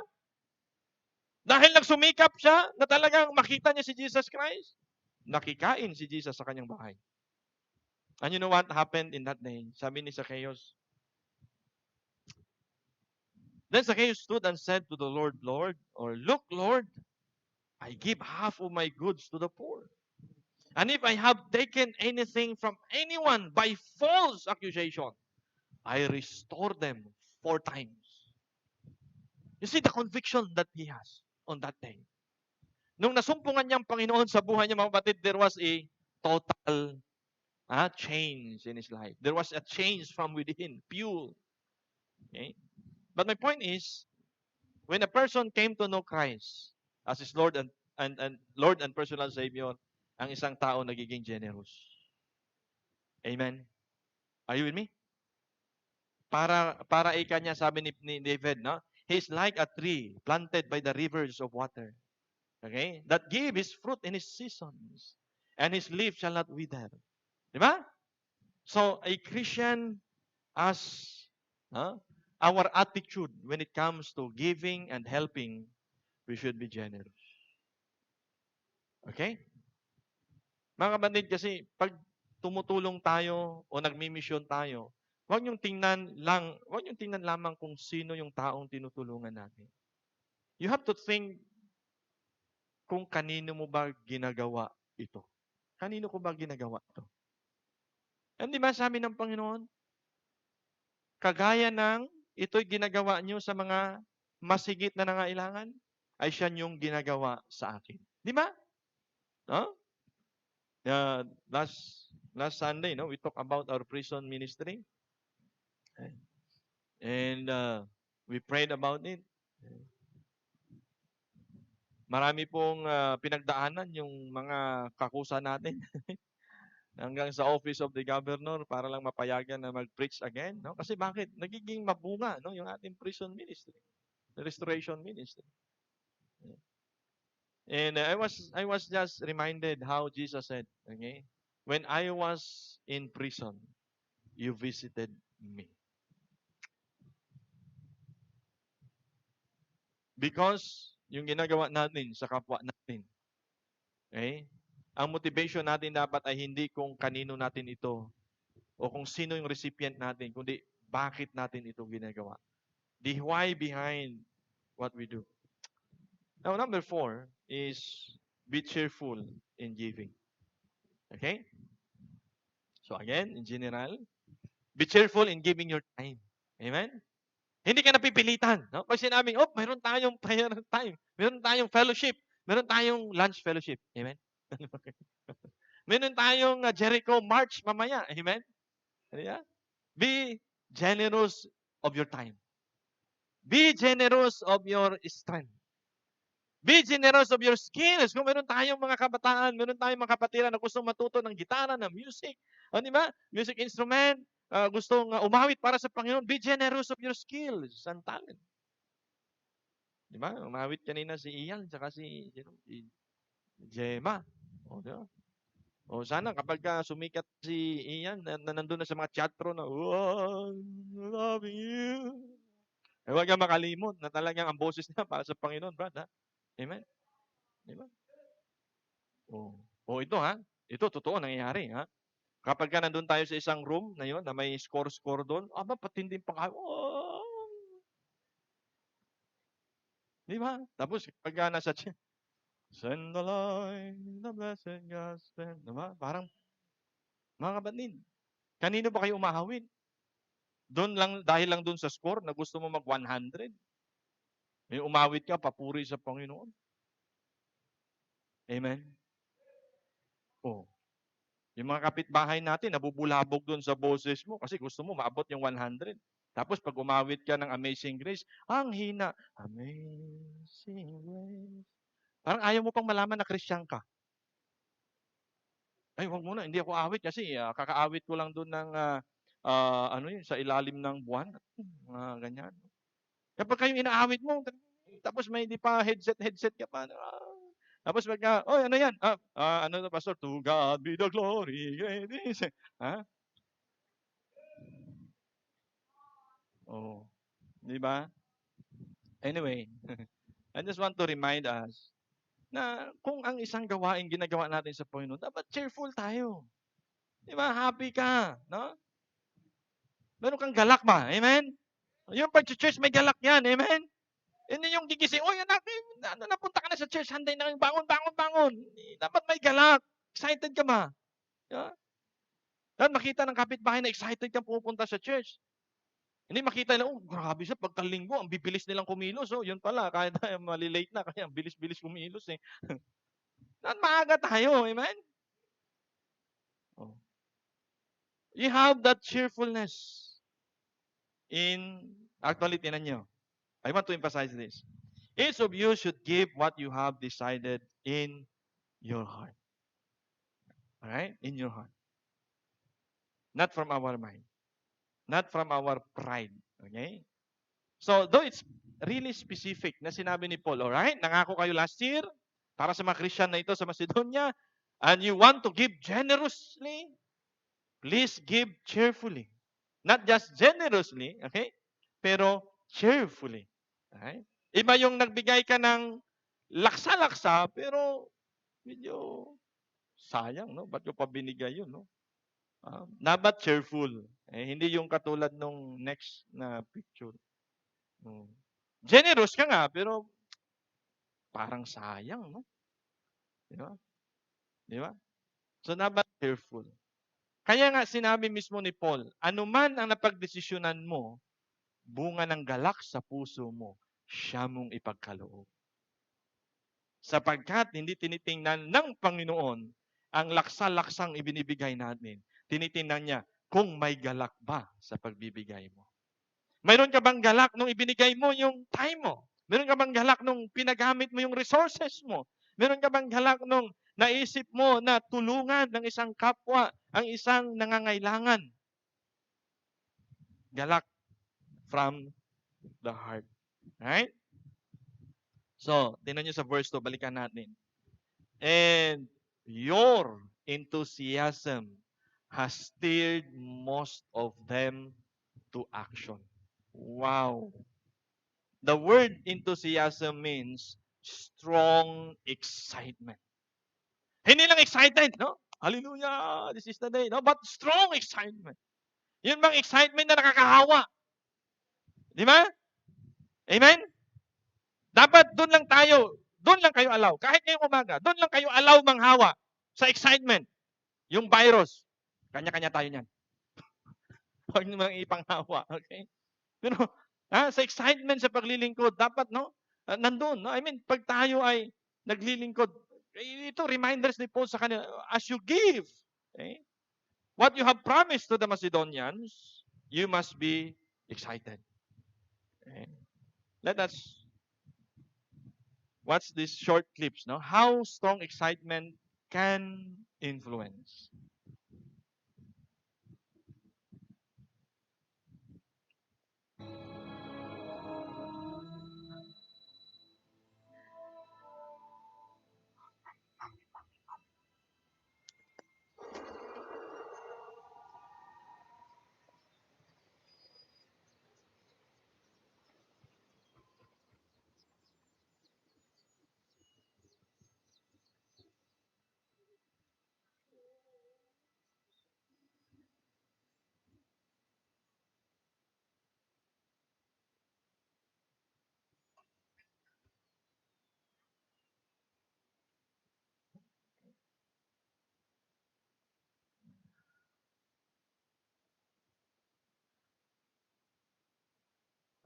dahil nagsumikap siya, na talagang makita niya si Jesus Christ, nakikain si Jesus sa kanyang bahay. And you know what happened in that day? Sabi ni Zacchaeus, then Zacchaeus stood and said to the Lord, Look, Lord, I give half of my goods to the poor. And if I have taken anything from anyone by false accusation, I restore them 4 times. You see the conviction that he has on that day. Nung nasumpungan niyang Panginoon sa buhay niya, mga kapatid, there was a total change in his life. There was a change from within, pure. Okay? But my point is, when a person came to know Christ as his Lord and Lord and personal Savior, ang isang tao nagiging generous. Amen? Are you with me? Para ika niya, sabi ni David, no? He's like a tree planted by the rivers of water. Okay? That give his fruit in his seasons. And his leaf shall not wither. Di ba? So, a Christian as our attitude when it comes to giving and helping, we should be generous. Okay? Mga kapatid, kasi pag tumutulong tayo o nagmi-mission tayo, huwag niyong tingnan lamang kung sino yung taong tinutulungan natin. You have to think kung kanino mo ba ginagawa ito. Kanino ko ba ginagawa ito? And di ba sabi ng Panginoon, kagaya ng ito'y ginagawa niyo sa mga masigit na nangailangan, ay siya niyong ginagawa sa akin. Di ba? No? Last Sunday, no, we talked about our prison ministry. And we prayed about it. Marami pong pinagdaanan yung mga kakusa natin. Hanggang sa office of the governor para lang mapayagan na mag-preach again, no? Kasi bakit? Nagiging mabunga, no, yung ating prison ministry, the restoration ministry. And I was just reminded how Jesus said, okay, when I was in prison, you visited me. Because yung ginagawa natin sa kapwa natin, okay, ang motivation natin dapat ay hindi kung kanino natin ito o kung sino yung recipient natin, kundi bakit natin ito ginagawa. The why behind what we do. Now, number 4 is be cheerful in giving. Okay? So again, in general, be cheerful in giving your time. Amen? Hindi ka napipilitan. No? Pag sinabing, oh, mayroon tayong prayer time, mayroon tayong fellowship, mayroon tayong lunch fellowship. Amen? Meron tayong Jericho March mamaya. Amen? Yeah? Be generous of your time. Be generous of your strength. Be generous of your skills. Kung meron tayong mga kabataan, meron tayong mga kapatiran na gustong matuto ng gitara, ng music, di ba? Music instrument, gustong umawit para sa Panginoon, be generous of your skills and talent. Di ba? Umawit kanina si Ian, tsaka si Gemma. Di ba? Sana kapag sumikat si Ian, na nandun na sa mga teatro na, oh, loving you. Huwag kang makalimot na talagang ang boses niya para sa Panginoon, brad. Ha? Amen? Diba? Ito ha. Ito, totoo, nangyayari ha. Kapag nandun tayo sa isang room na yun, na may score doon, patinding pa oh! Di ba? Tapos, kapag nasa send the light, the blessed gospel. Diba? Parang, mga kapatid, kanino ba kayo umahawin? Doon lang, dahil lang doon sa score na gusto mo mag 100. May umawit ka, papuri sa Panginoon. Amen? Yung mga kapitbahay natin, nabubulabog doon sa boses mo kasi gusto mo maabot yung 100. Tapos pag umawit ka ng Amazing Grace, ang hina. Amazing Grace. Parang ayaw mo pang malaman na Christian ka. Ay, wag muna, hindi ako awit kasi kakaawit ko lang doon ng sa ilalim ng buwan. Ganyan. Kapag kayong inaawit mo, tapos may hindi pa headset ka pa. Tapos ano yan? Ano na, Pastor? To God be the glory. Ha? Di ba? Anyway, I just want to remind us na kung ang isang gawain ginagawa natin sa Panginoon, dapat cheerful tayo. Di ba? Happy ka. No? Meron kang galak ba? Amen? Yung pag-church, may galak yan. Amen? Hindi yung gigising, anak, napunta ka na sa church, handay na kang bangon. Dapat may galak. Excited ka ba? Yeah? Dapat makita ng kapitbahay na excited kang pupunta sa church. Hindi makita nila, grabe siya, pagkalinggo, ang bibilis nilang kumilos. Yun pala, kahit malilate na, kaya ang bilis-bilis kumilos eh. Dapat maaga tayo, amen? You have that cheerfulness actually, tinan nyo. I want to emphasize this. Each of you should give what you have decided in your heart. Alright? In your heart. Not from our mind. Not from our pride. Okay? So, though it's really specific na sinabi ni Paul, alright? Nangako kayo last year para sa mga Christian na ito sa Macedonia, and you want to give generously, please give cheerfully. Not just generously, okay? Pero cheerfully. Okay? Iba yung nagbigay ka ng laksa-laksa, pero medyo sayang, no? Ba't ko pa binigay yun, no? Dapat cheerful. Hindi yung katulad nung next na picture. Generous ka nga, pero parang sayang, no? Di ba? Di ba? So, dapat cheerful. Kaya nga sinabi mismo ni Paul, anuman ang napagdesisyonan mo, bunga ng galak sa puso mo, siya mong ipagkaloob. Sapagkat hindi tinitingnan ng Panginoon ang laksa-laksang ibinibigay natin. Tinitingnan niya kung may galak ba sa pagbibigay mo. Mayroon ka bang galak nung ibinigay mo yung time mo? Meron ka bang galak nung pinagamit mo yung resources mo? Meron ka bang galak nung naisip mo na tulungan ng isang kapwa ang isang nangangailangan? Galak from the heart. Right? So, tingnan nyo sa verse 2, balikan natin. And your enthusiasm has steered most of them to action. Wow. The word enthusiasm means strong excitement. Hindi lang excited, no? Hallelujah, this is the day. No? But strong excitement. Yun bang excitement na nakakahawa? Di ba? Amen? Dapat doon lang kayo allow. Kahit ngayong umaga, doon lang kayo allow manghawa sa excitement. Yung virus, kanya-kanya tayo niyan. Huwag niyo mang ipanghawa, okay? Pero sa excitement sa paglilingkod, dapat nandun. No? I mean, pag tayo ay naglilingkod, ito reminders ni Paul sa kanila, as you give, okay? What you have promised to the Macedonians, you must be excited. Okay? Let us watch these short clips. No? How strong excitement can influence.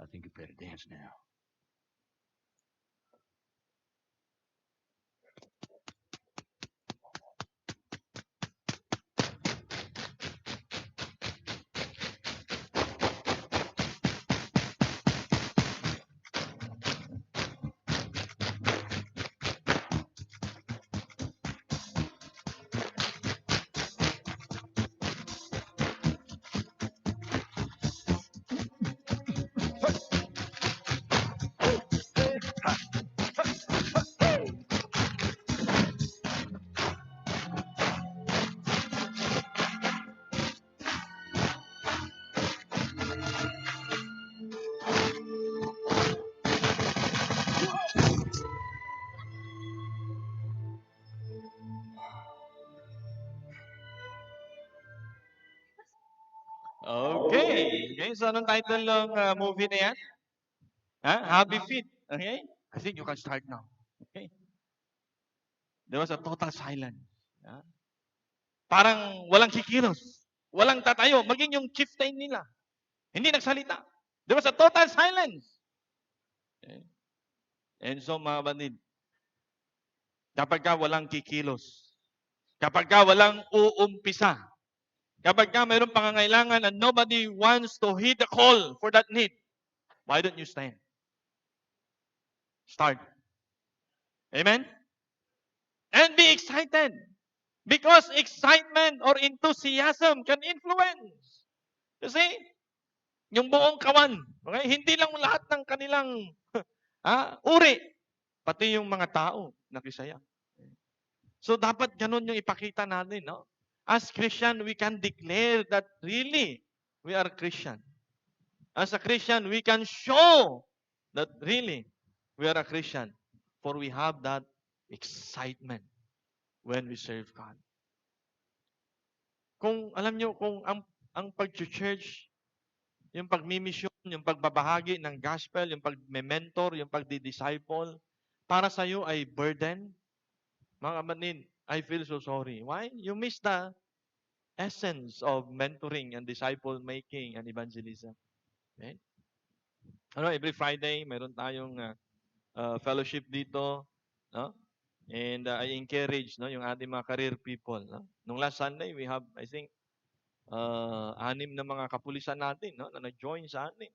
I think you better dance now. Okay. Okay, so anong title ng movie na yan? Happy Feet. Okay? I think you can start now. Okay? There was a total silence. Yeah? Parang walang kikilos. Walang tatayo. Maging yung chieftain nila. Hindi nagsalita. There was a total silence. Okay? And so mga banid, kapag ka walang kikilos, kapag ka walang uumpisa, kapag ka mayroong pangangailangan and nobody wants to heed the call for that need, why don't you stand? Start. Amen? And be excited. Because excitement or enthusiasm can influence. Kasi, yung buong kawan, okay? Hindi lang lahat ng kanilang uri, pati yung mga tao nakisaya. So, dapat ganun yung ipakita natin, no? As Christian, we can declare that really we are Christian. As a Christian, we can show that really we are a Christian. For we have that excitement when we serve God. Kung alam nyo, kung ang pag-church, yung pagmimisyon, yung pagbabahagi ng gospel, yung pag-mentor, yung pagdi-disciple, para sa iyo ay burden, mga kapatid, I feel so sorry. Why? You miss the essence of mentoring and disciple making and evangelism. Okay? Every Friday, meron tayong fellowship dito, no? And I encourage yung ating mga career people, no? Nung last Sunday, we have, I think, 6 na mga kapulisan natin, no, na nag-join sa atin.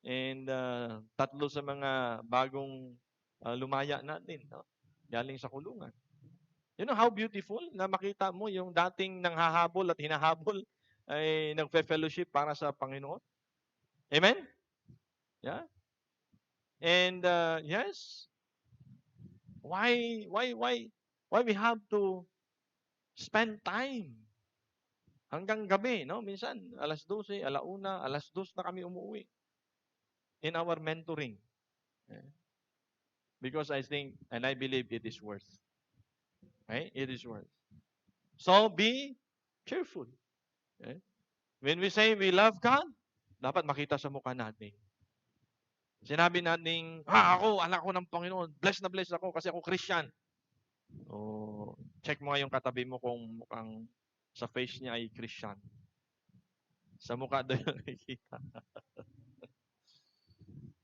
And 3 sa mga bagong lumaya natin, no, galing sa kulungan. You know how beautiful na makita mo yung dating nanghahabol at hinahabol ay nagfe-fellowship para sa Panginoon. Amen? Yeah? And yes, why we have to spend time hanggang gabi, no? Minsan, 12:00, 1:00, 2:00 na kami umuwi in our mentoring. Because I think and I believe it is worth. Okay? It is worth. So be cheerful. Okay? When we say we love God, dapat makita sa mukha natin. Sinabi nating, ako, anak ko ng Panginoon. Blessed na blessed ako kasi ako Christian. O, check mo nga yung katabi mo kung mukhang sa face niya ay Christian. Sa mukha daw yung nakikita.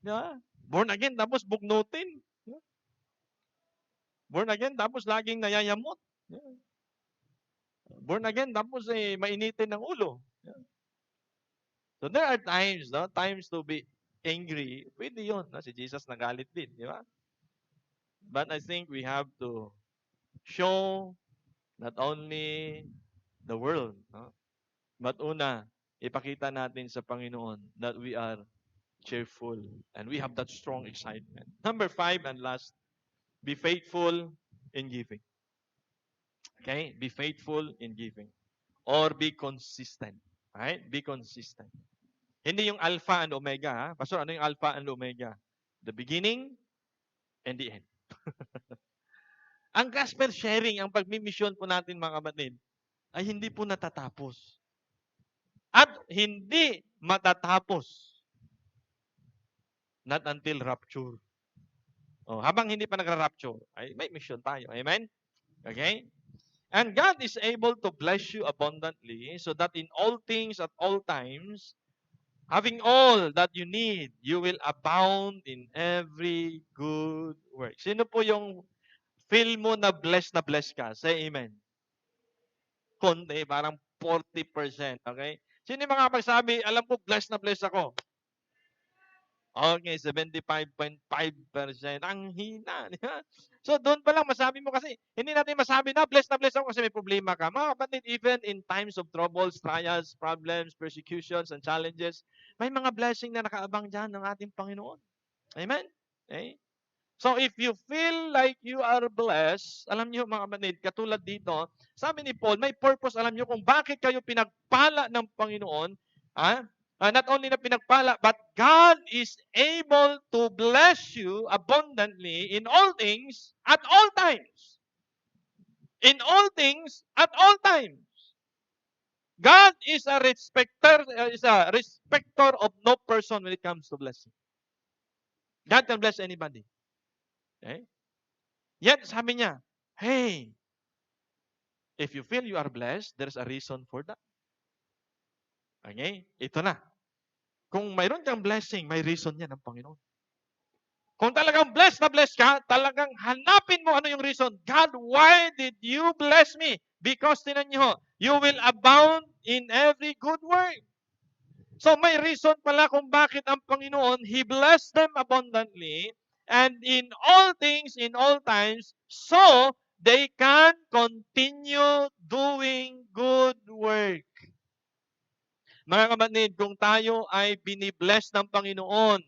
Yeah. Born again, tapos bugnutin. Yeah. Born again, tapos laging nayayamot. Yeah. Born again, tapos mainitin ng ulo. Yeah. So there are times, no? Times to be angry. Pwede yun. No? Si Jesus nagalit din, di ba? But I think we have to show not only the world, no? But una, ipakita natin sa Panginoon that we are cheerful and we have that strong excitement. Number 5 and last, be faithful in giving. Okay? Be faithful in giving. Or be consistent. Right? Be consistent. Hindi yung alpha and omega. Ha? Pastor, ano yung alpha and omega? The beginning and the end. Ang gospel sharing, ang pagmimisyon po natin mga kapatid, ay hindi po natatapos. At hindi matatapos. Not until rapture. Habang hindi pa nagra-rapture, ay may mission tayo. Amen? Okay? And God is able to bless you abundantly so that in all things at all times, having all that you need, you will abound in every good work. Sino po yung feel mo na blessed ka? Say amen. Konti, parang 40%. Okay? Sino yung mga magsabi, alam ko blessed ako? Okay, 75.5%. Ang hina. So, doon pa lang masabi mo kasi, hindi natin masabi na blessed ako kasi may problema ka. Mga kapatid, even in times of troubles, trials, problems, persecutions, and challenges, may mga blessing na nakaabang dyan ng ating Panginoon. Amen? Okay? So, if you feel like you are blessed, alam niyo mga kapatid, katulad dito, sabi ni Paul, may purpose, alam niyo kung bakit kayo pinagpala ng Panginoon, not only na pinagpala, but God is able to bless you abundantly in all things at all times. In all things at all times. God is a respecter of no person when it comes to blessing. God can bless anybody. Okay? Yet sabi niya, hey, if you feel you are blessed, there's a reason for that. Okay? Ito na. Kung mayroon kang blessing, may reason yan ng Panginoon. Kung talagang blessed na blessed ka, talagang hanapin mo ano yung reason. God, why did you bless me? Because, tinan nyo, you will abound in every good work. So, may reason pala kung bakit ang Panginoon, He blessed them abundantly and in all things, in all times, so they can continue doing good work. Mga kapatid, kung tayo ay binibless ng Panginoon,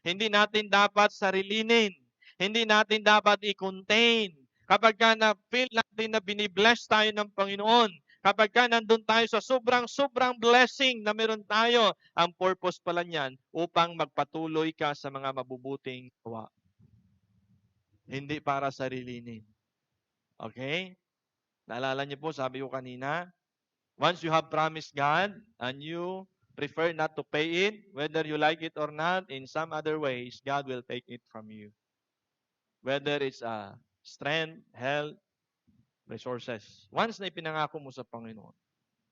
hindi natin dapat sarilinin. Hindi natin dapat i-contain. Kapag ka na-feel natin na binibless tayo ng Panginoon, kapag ka nandun tayo sa sobrang blessing na meron tayo, ang purpose pala niyan upang magpatuloy ka sa mga mabubuting gawa. Hindi para sarilinin. Okay? Naalala niyo po, sabi ko kanina, once you have promised God and you prefer not to pay it, whether you like it or not, in some other ways, God will take it from you. Whether it's strength, health, resources. Once na ipinangako mo sa Panginoon.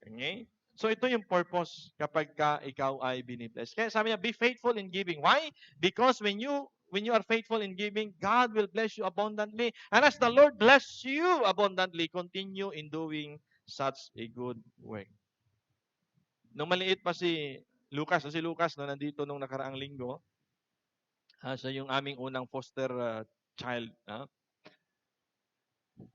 Okay? So ito yung purpose kapag ikaw ay binibless. Kaya sabi niya, be faithful in giving. Why? Because when you are faithful in giving, God will bless you abundantly. And as the Lord bless you abundantly, continue in doing such a good work. Nung maliit pa si Lucas nandito nung nakaraang linggo, siya yung aming unang foster child.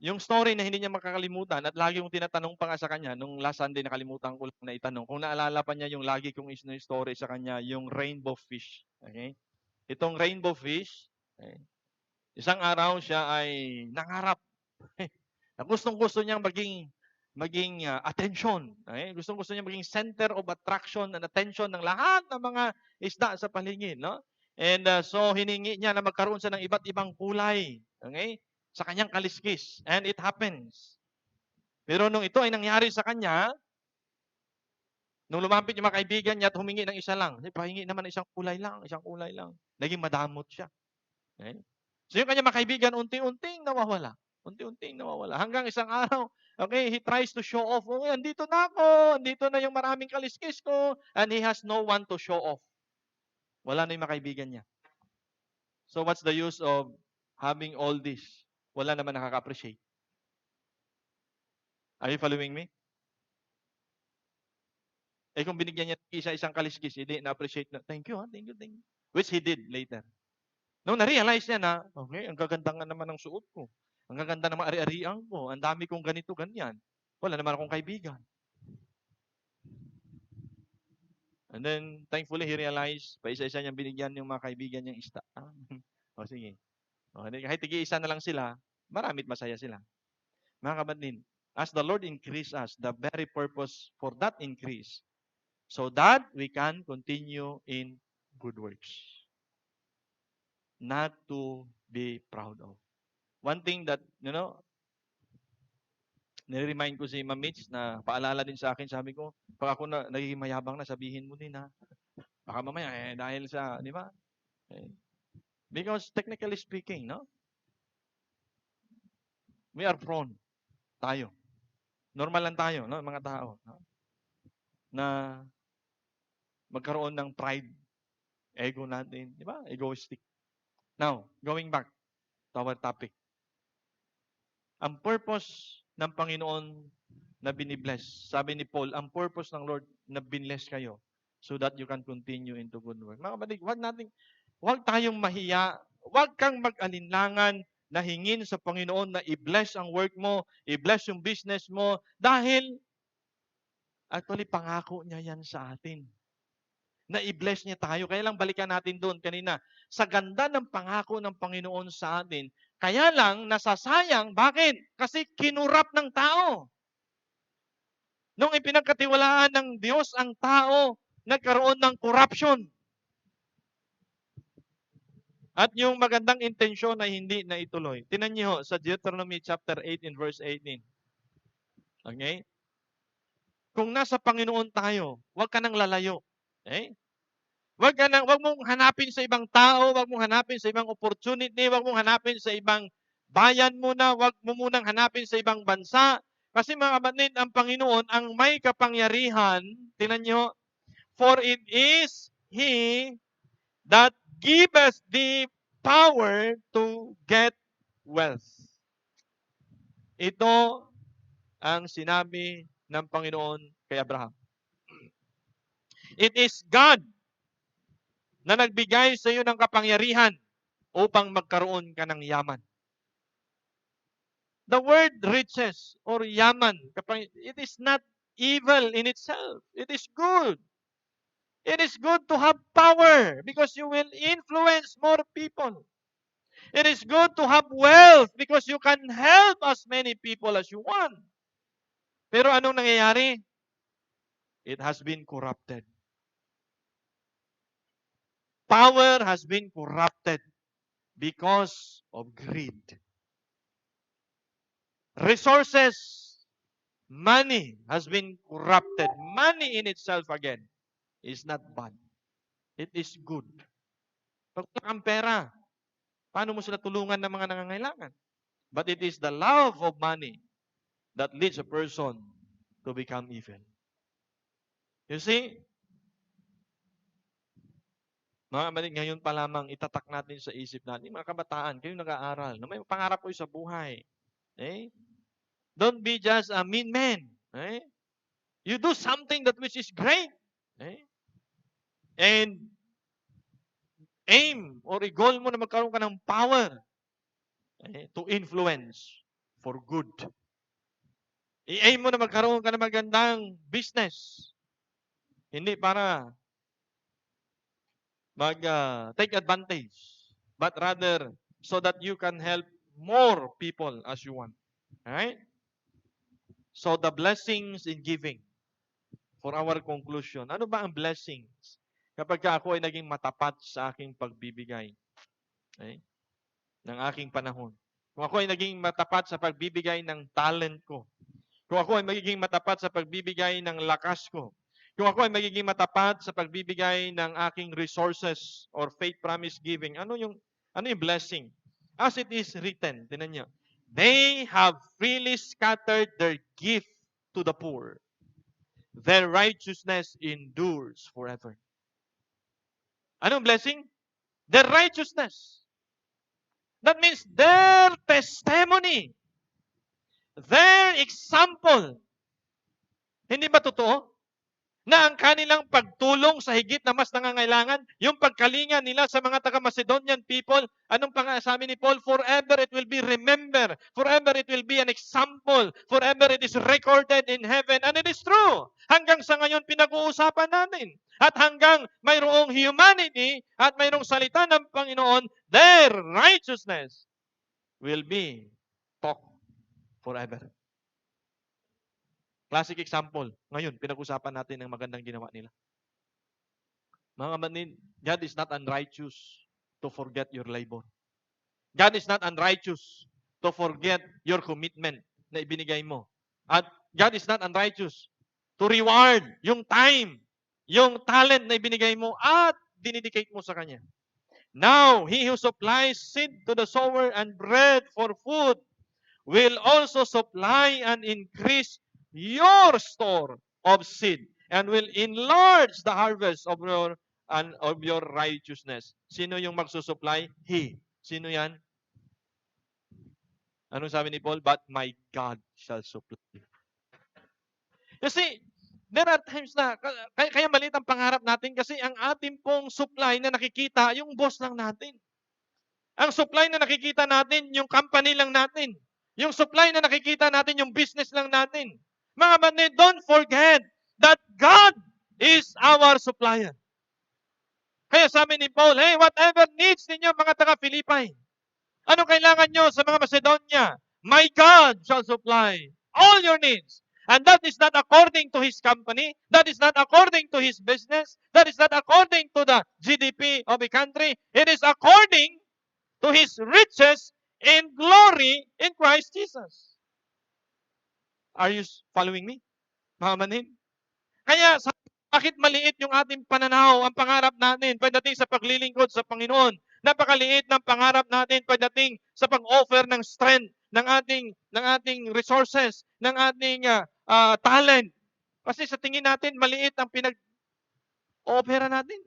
Yung story na hindi niya makakalimutan at lagi kong tinatanong pa nga sa kanya, nung last Sunday nakalimutan ko lang na itanong, kung naalala pa niya yung lagi kong story sa kanya, yung rainbow fish. Okay? Itong rainbow fish, isang araw siya ay nangarap. Gustong-gusto niyang maging attention. Okay? Gustong-gusto niya maging center of attraction and attention ng lahat ng mga isda sa paligid. No? And so hiningi niya na magkaroon siya ng iba't ibang kulay. Okay? Sa kanyang kaliskis. And it happens. Pero nung ito ay nangyari sa kanya, Nung lumapit yung mga kaibigan niya at humingi ng isa lang, pahingi naman ng isang kulay lang, isang kulay lang. Naging madamot siya. Okay? So yung kanyang mga kaibigan, unti-unting nawawala. Unti-unting nawawala. Hanggang isang araw, okay, he tries to show off. Oh, andito na ako. Andito na yung maraming kaliskis ko. And he has no one to show off. Wala na yung mga kaibigan niya. So what's the use of having all this? Wala naman nakaka-appreciate. Are you following me? Eh kung binigyan niya isa-isang kaliskis, hindi na-appreciate na, thank you, thank you, thank you. Which he did later. Nung na-realize niya na, okay, ang gaganda nga naman ng suot ko. Ang gaganda ng ari-arian ko. Ang dami kong ganito, ganyan. Wala naman akong kaibigan. And then, thankfully, he realized, pa isa-isa niyang binigyan yung mga kaibigan niyang ista. O sige. O, kahit tigi-isa na lang sila, maramit masaya sila. Mga kapatid, as the Lord increase us, the very purpose for that increase, so that we can continue in good works. Not to be proud of. One thing that, nire-remind ko si Ma'am Mitch na paalala din sa akin, sabi ko, pag ako na nagiging mayabang na, sabihin mo din ha. Baka mamaya, dahil sa, di ba? Because technically speaking, we are prone. Tayo. Normal lang tayo, mga tao. Na magkaroon ng pride. Ego natin. Di ba? Egoistic. Now, going back to our topic. Ang purpose ng Panginoon na binibless. Sabi ni Paul, ang purpose ng Lord na binless kayo so that you can continue into good work. Mga kapatid, huwag tayong mahiya, huwag kang mag-alinlangan na hingin sa Panginoon na i-bless ang work mo, i-bless yung business mo, dahil actually pangako niya yan sa atin. Na i-bless niya tayo. Kaya lang balikan natin doon kanina. Sa ganda ng pangako ng Panginoon sa atin, kaya lang nasasayang. Bakit? Kasi kinurap ng tao. Nung ipinagkatiwalaan ng Diyos ang tao, nagkaroon ng corruption. At yung magandang intensyon ay hindi na ituloy. Tinan niyo sa Deuteronomy chapter 8 in verse 18. Okay? Kung nasa Panginoon tayo, huwag ka nang lalayo. Okay? Huwag mong hanapin sa ibang tao, huwag mong hanapin sa ibang opportunity, huwag mong hanapin sa ibang bayan muna, huwag mo munang hanapin sa ibang bansa. Kasi mga kapatid, ang Panginoon ang may kapangyarihan, tingnan nyo, for it is He that giveth thee power to get wealth. Ito ang sinabi ng Panginoon kay Abraham. It is God na nagbigay sa iyo ng kapangyarihan upang magkaroon ka ng yaman. The word riches or yaman, it is not evil in itself. It is good. It is good to have power because you will influence more people. It is good to have wealth because you can help as many people as you want. Pero anong nangyayari? It has been corrupted. Power has been corrupted because of greed. Resources, money has been corrupted. Money in itself again is not bad. It is good. Pag ang pera, paano mo sila tulungan ng mga nangangailangan? But it is the love of money that leads a person to become evil. You see, mga kapatid, ngayon pa lamang itatak natin sa isip natin, mga kabataan, kayo nag-aaral, na may pangarap po sa buhay. Okay? Don't be just a mean man. Okay? You do something that which is great. Okay? And aim or i-goal mo na magkaroon ka ng power to influence for good. I-aim mo na magkaroon ka ng magandang business. Hindi para take advantage, but rather so that you can help more people as you want. Alright? So the blessings in giving, for our conclusion, ano ba ang blessings? Kapag ako ay naging matapat sa aking pagbibigay, okay, ng aking panahon. Kung ako ay naging matapat sa pagbibigay ng talent ko. Kung ako ay magiging matapat sa pagbibigay ng lakas ko. Kung ako ay magiging matapat sa pagbibigay ng aking resources or faith promise giving, ano yung blessing? As it is written, tinan niyo, they have freely scattered their gift to the poor. Their righteousness endures forever. Anong blessing? Their righteousness. That means their testimony, their example. Hindi ba totoo? Na ang kanilang pagtulong sa higit na mas nangangailangan, yung pagkalinga nila sa mga taga-Macedonian people, anong sabi ni Paul? Forever it will be remembered. Forever it will be an example. Forever it is recorded in heaven. And it is true. Hanggang sa ngayon pinag-uusapan natin. At hanggang mayroong humanity at mayroong salita ng Panginoon, their righteousness will be talked forever. Classic example. Ngayon, pinag-usapan natin ang magandang ginawa nila. Mga kapatid, God is not unrighteous to forget your labor. God is not unrighteous to forget your commitment na ibinigay mo. At God is not unrighteous to reward yung time, yung talent na ibinigay mo at dinedicate mo sa Kanya. Now, He who supplies seed to the sower and bread for food will also supply and increase your store of seed and will enlarge the harvest of your righteousness. Sino yung magsusupply? He. Sino yan? Anong sabi ni Paul? But my God shall supply. Kasi, there are times na, kaya maliit ang pangarap natin kasi ang ating pong supply na nakikita, yung boss lang natin. Ang supply na nakikita natin, yung company lang natin. Yung supply na nakikita natin, yung business lang natin. Mga kapatid, don't forget that God is our supplier. Kaya sabi ni Paul, hey, whatever needs ninyo mga taga-Philippi, ano kailangan nyo sa mga Macedonia? My God shall supply all your needs. And that is not according to his company. That is not according to his business. That is not according to the GDP of a country. It is according to his riches in glory in Christ Jesus. Are you following me, mga manhin? Kaya, bakit maliit yung ating pananaw, ang pangarap natin pagdating sa paglilingkod sa Panginoon? Napakaliit ng pangarap natin pagdating sa pag-offer ng strength, ng ating resources, ng ating talent. Kasi sa tingin natin, maliit ang pinag-opera natin.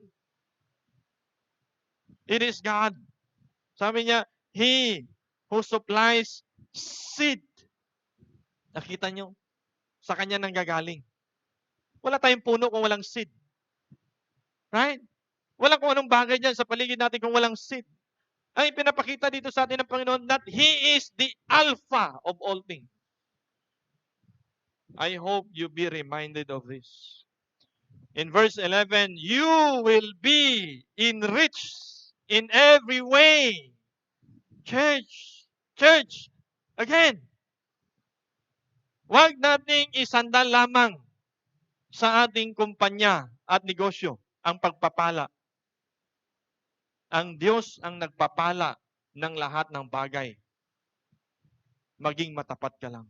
It is God. Sabi niya, He who supplies seed. Nakita nyo? Sa Kanya nanggagaling. Wala tayong puno kung walang seed. Right? Walang kung anong bagay dyan sa paligid natin kung walang seed. Ang pinapakita dito sa atin ng Panginoon that He is the Alpha of all things. I hope you be reminded of this. In verse 11, you will be enriched in every way. Church, again, huwag nating isandal lamang sa ating kumpanya at negosyo ang pagpapala. Ang Diyos ang nagpapala ng lahat ng bagay. Maging matapat ka lang.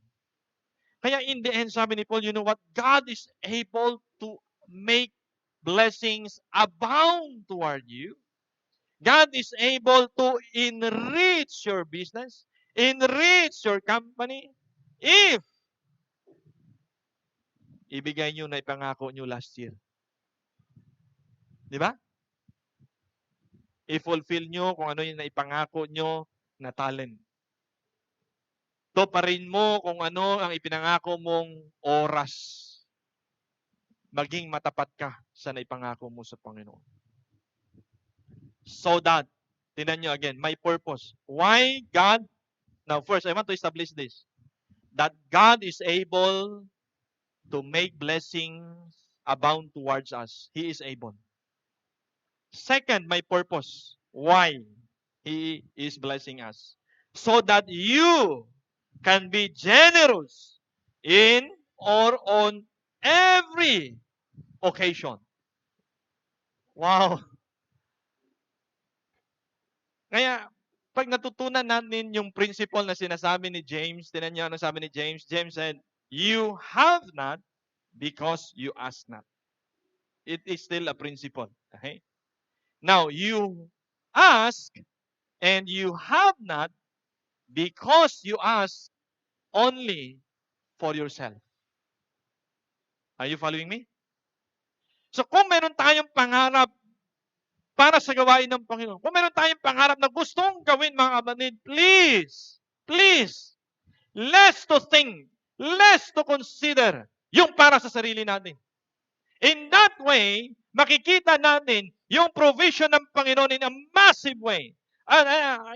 Kaya in the end, sabi ni Paul, you know what? God is able to make blessings abound toward you. God is able to enrich your business, enrich your company, if ibigay nyo na ipangako nyo last year. Di ba? I-fulfill nyo kung ano yung naipangako nyo na talent. Tuparin mo kung ano ang ipinangako mong oras. Maging matapat ka sa naipangako mo sa Panginoon. So that, tinan nyo again, my purpose. Why God? Now first, I want to establish this. That God is able to make blessings abound towards us. He is able. Second, my purpose. Why He is blessing us? So that you can be generous in or on every occasion. Wow. Kaya, pag natutunan natin yung principle na sinasabi ni James, tinan niyo ano sabi ni James? James said, you have not because you ask not. It is still a principle. Okay? Now, you ask and you have not because you ask only for yourself. Are you following me? So kung meron tayong pangarap para sa gawain ng Panginoon, kung meron tayong pangarap na gustong gawin, mga kapatid, please, less to think, less to consider yung para sa sarili natin. In that way, makikita natin yung provision ng Panginoon in a massive way. And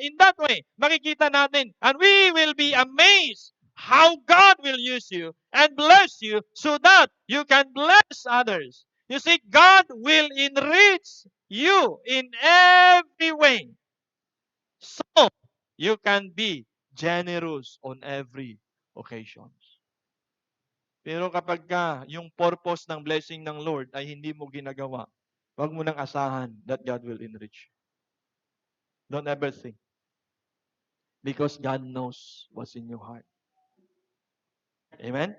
in that way, makikita natin, and we will be amazed how God will use you and bless you so that you can bless others. You see, God will enrich you in every way. So, you can be generous on every occasion. Pero kapag yung purpose ng blessing ng Lord ay hindi mo ginagawa, huwag mo nang asahan that God will enrich you. Don't ever think. Because God knows what's in your heart. Amen?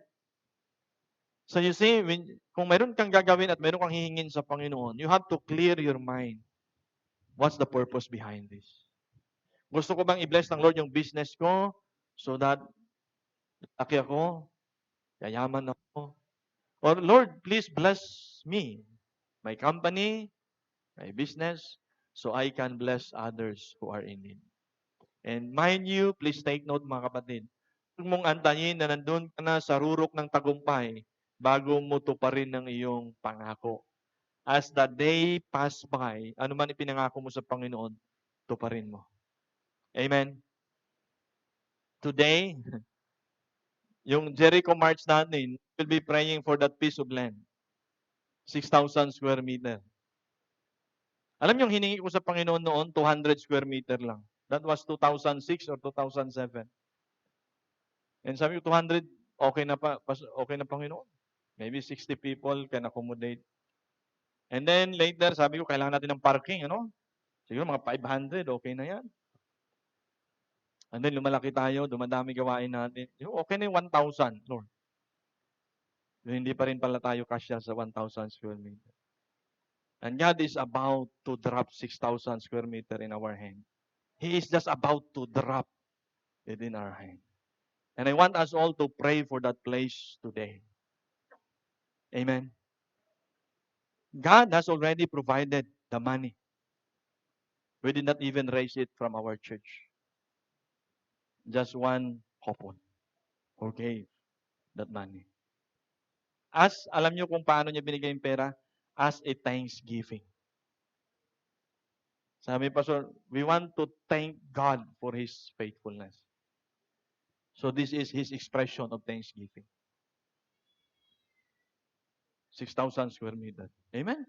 So you see, kung mayroon kang gagawin at mayroon kang hihingin sa Panginoon, you have to clear your mind. What's the purpose behind this? Gusto ko bang i-bless ng Lord yung business ko so that laki ako, yayaman ako? Or Lord, please bless me, my company, my business, so I can bless others who are in need. And mind you, please take note mga kapatid, huwag mong antayin na nandun ka na sa rurok ng tagumpay bago mo tuparin ng iyong pangako. As the day pass by, ano man ipinangako mo sa Panginoon, tuparin mo. Amen? Today, yung Jericho March natin, we'll be praying for that piece of land. 6,000 square meter. Alam niyo, hiningi ko sa Panginoon noon, 200 square meter lang. That was 2006 or 2007. And sabi ko, 200, okay na Panginoon. Maybe 60 people can accommodate. And then later, sabi ko, kailangan natin ng parking, ano? Siguro mga 500, okay na yan. And then lumalaki tayo, dumadami gawain natin. Okay na yung 1,000, Lord. Hindi pa rin pala tayo kasya sa 1,000 square meter. And God is about to drop 6,000 square meter in our hand. He is just about to drop it in our hand. And I want us all to pray for that place today. Amen. God has already provided the money. We did not even raise it from our church. Just one couple who gave that money. Alam niyo kung paano niya binigay yung pera? As a thanksgiving. Sabi Pastor, we want to thank God for His faithfulness. So this is His expression of thanksgiving. 6,000 square meter. Amen?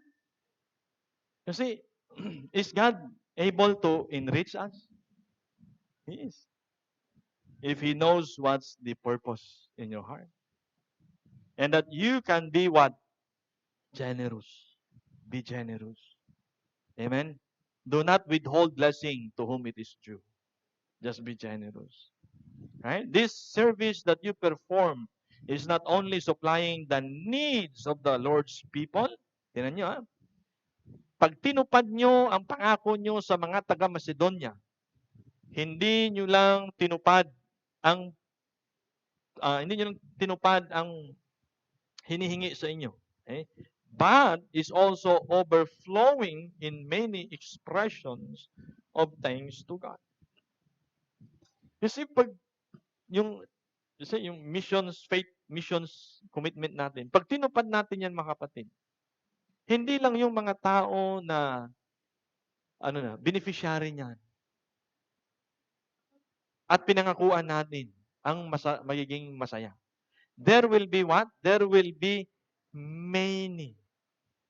Kasi, is God able to enrich us? He is. If He knows what's the purpose in your heart. And that you can be what? Generous. Be generous. Amen? Do not withhold blessing to whom it is due. Just be generous. Right? This service that you perform is not only supplying the needs of the Lord's people. Tingnan nyo, ha? Pag tinupad nyo ang pangako nyo sa mga taga-Macedonia, hindi nyo lang tinupad ang hinihingi sa inyo. Okay? But is also overflowing in many expressions of thanks to God. Kasi pag yung missions commitment natin, pag tinupad natin yan mga kapatid, hindi lang yung mga tao na beneficiary niyan. At pinangakuan natin ang magiging masaya. There will be what? There will be many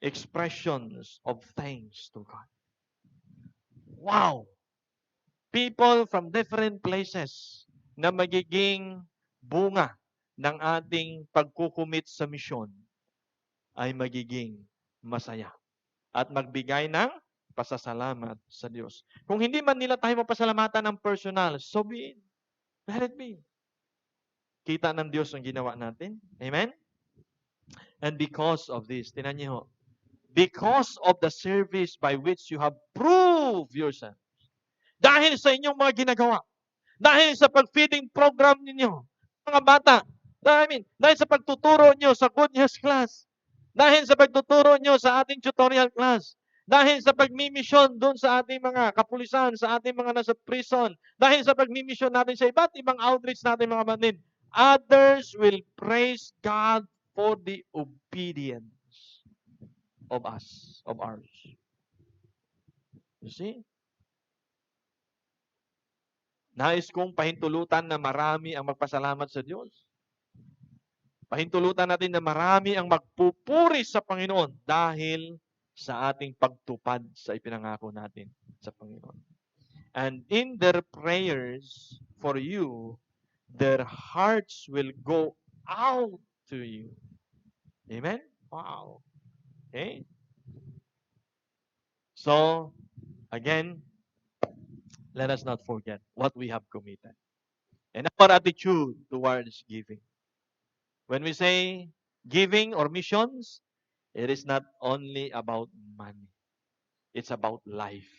expressions of thanks to God. Wow! People from different places na magiging bunga ng ating pagkukumit sa misyon ay magiging masaya at magbigay ng pasasalamat sa Diyos. Kung hindi man nila tayo mapasalamatan ng personal, so be it. Let it be. Kita ng Diyos ang ginawa natin. Amen? And because of this, tinan niyo, because of the service by which you have proved yourself. Dahil sa inyong mga ginagawa, dahil sa pag-feeding program ninyo, mga bata, dahil sa pagtuturo nyo sa Good News Class, dahil sa pagtuturo nyo sa ating tutorial class, dahil sa pagmimisyon doon sa ating mga kapulisan, sa ating mga nasa prison, dahil sa pagmimisyon natin sa iba't ibang outreach natin mga kapatid, others will praise God for the obedience of us, of ours. You see? Nais kong pahintulutan na marami ang magpasalamat sa Diyos. Pahintulutan natin na marami ang magpupuri sa Panginoon dahil sa ating pagtupad sa ipinangako natin sa Panginoon. And in their prayers for you, their hearts will go out to you. Amen? Wow. Okay? So, again, let us not forget what we have committed and our attitude towards giving. When we say giving or missions, it is not only about money. It's about life.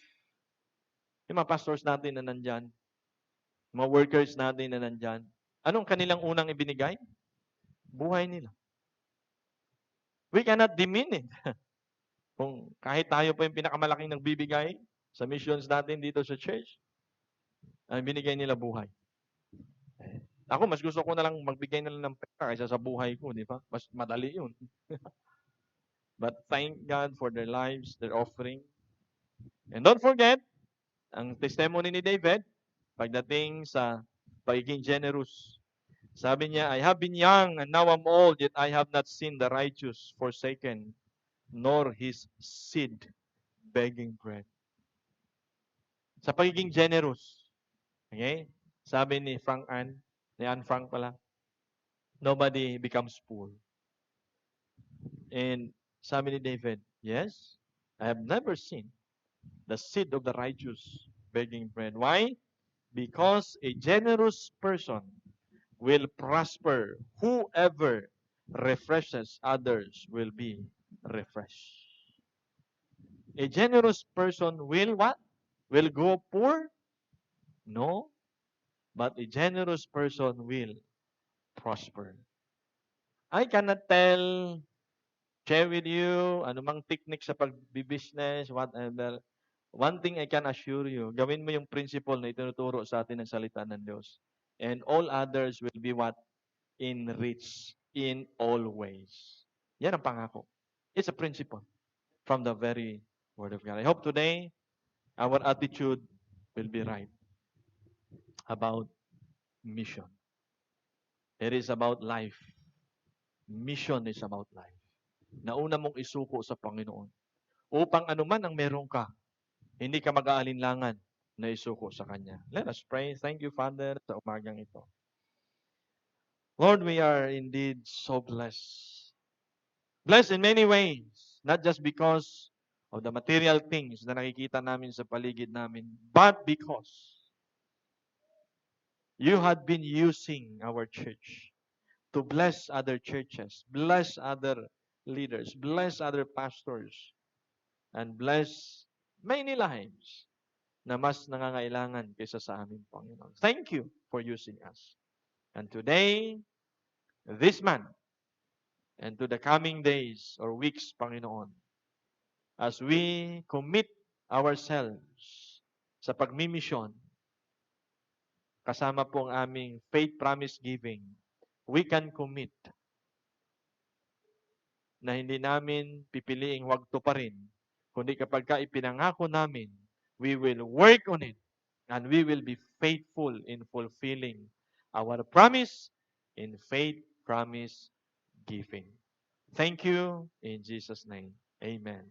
Yung mga pastors natin na nandyan, mga workers natin na nandyan, anong kanilang unang ibinigay? Buhay nila. We cannot demean it. Kung kahit tayo po yung pinakamalaking nagbibigay sa missions natin dito sa church, ang binigay nila buhay. Ako, mas gusto ko na lang magbigay na lang ng pera kaysa sa buhay ko, di ba? Mas madali yun. But thank God for their lives, their offering. And don't forget, ang testimony ni David, pagdating sa pagiging generous. Sabi niya, I have been young and now I'm old, yet I have not seen the righteous forsaken, nor his seed begging bread. Sa pagiging generous. Okay? Sabi ni Anne Frank pala, nobody becomes poor. And sabi ni David, yes, I have never seen the seed of the righteous begging bread. Why? Because a generous person will prosper. Whoever refreshes others will be refreshed. A generous person will what? Will go poor? No. But a generous person will prosper. I cannot share with you anumang technique sa pag-business, whatever. One thing I can assure you, gawin mo yung principle na itinuturo sa atin ng salita ng Diyos. And all others will be what? Enriched in all ways. Yan ang pangako. It's a principle from the very Word of God. I hope today our attitude will be right about mission. It is about life. Mission is about life. Nauna mong isuko sa Panginoon upang anuman ang meron ka, hindi ka mag-aalinlangan na isuko sa Kanya. Let us pray. Thank you, Father, sa umagang ito. Lord, we are indeed so blessed. Blessed in many ways, not just because of the material things na nakikita namin sa paligid namin, but because you had been using our church to bless other churches, bless other leaders, bless other pastors, and bless many lives na mas nangangailangan kaysa sa amin, Panginoon. Thank you for using us. And today, this month, and to the coming days or weeks, Panginoon, as we commit ourselves sa pagmimisyon, kasama po ang aming faith promise giving, we can commit na hindi namin pipiliing huwag tuparin, kundi kapag ka ipinangako namin, we will work on it and we will be faithful in fulfilling our promise in faith promise giving. Thank you in Jesus' name. Amen.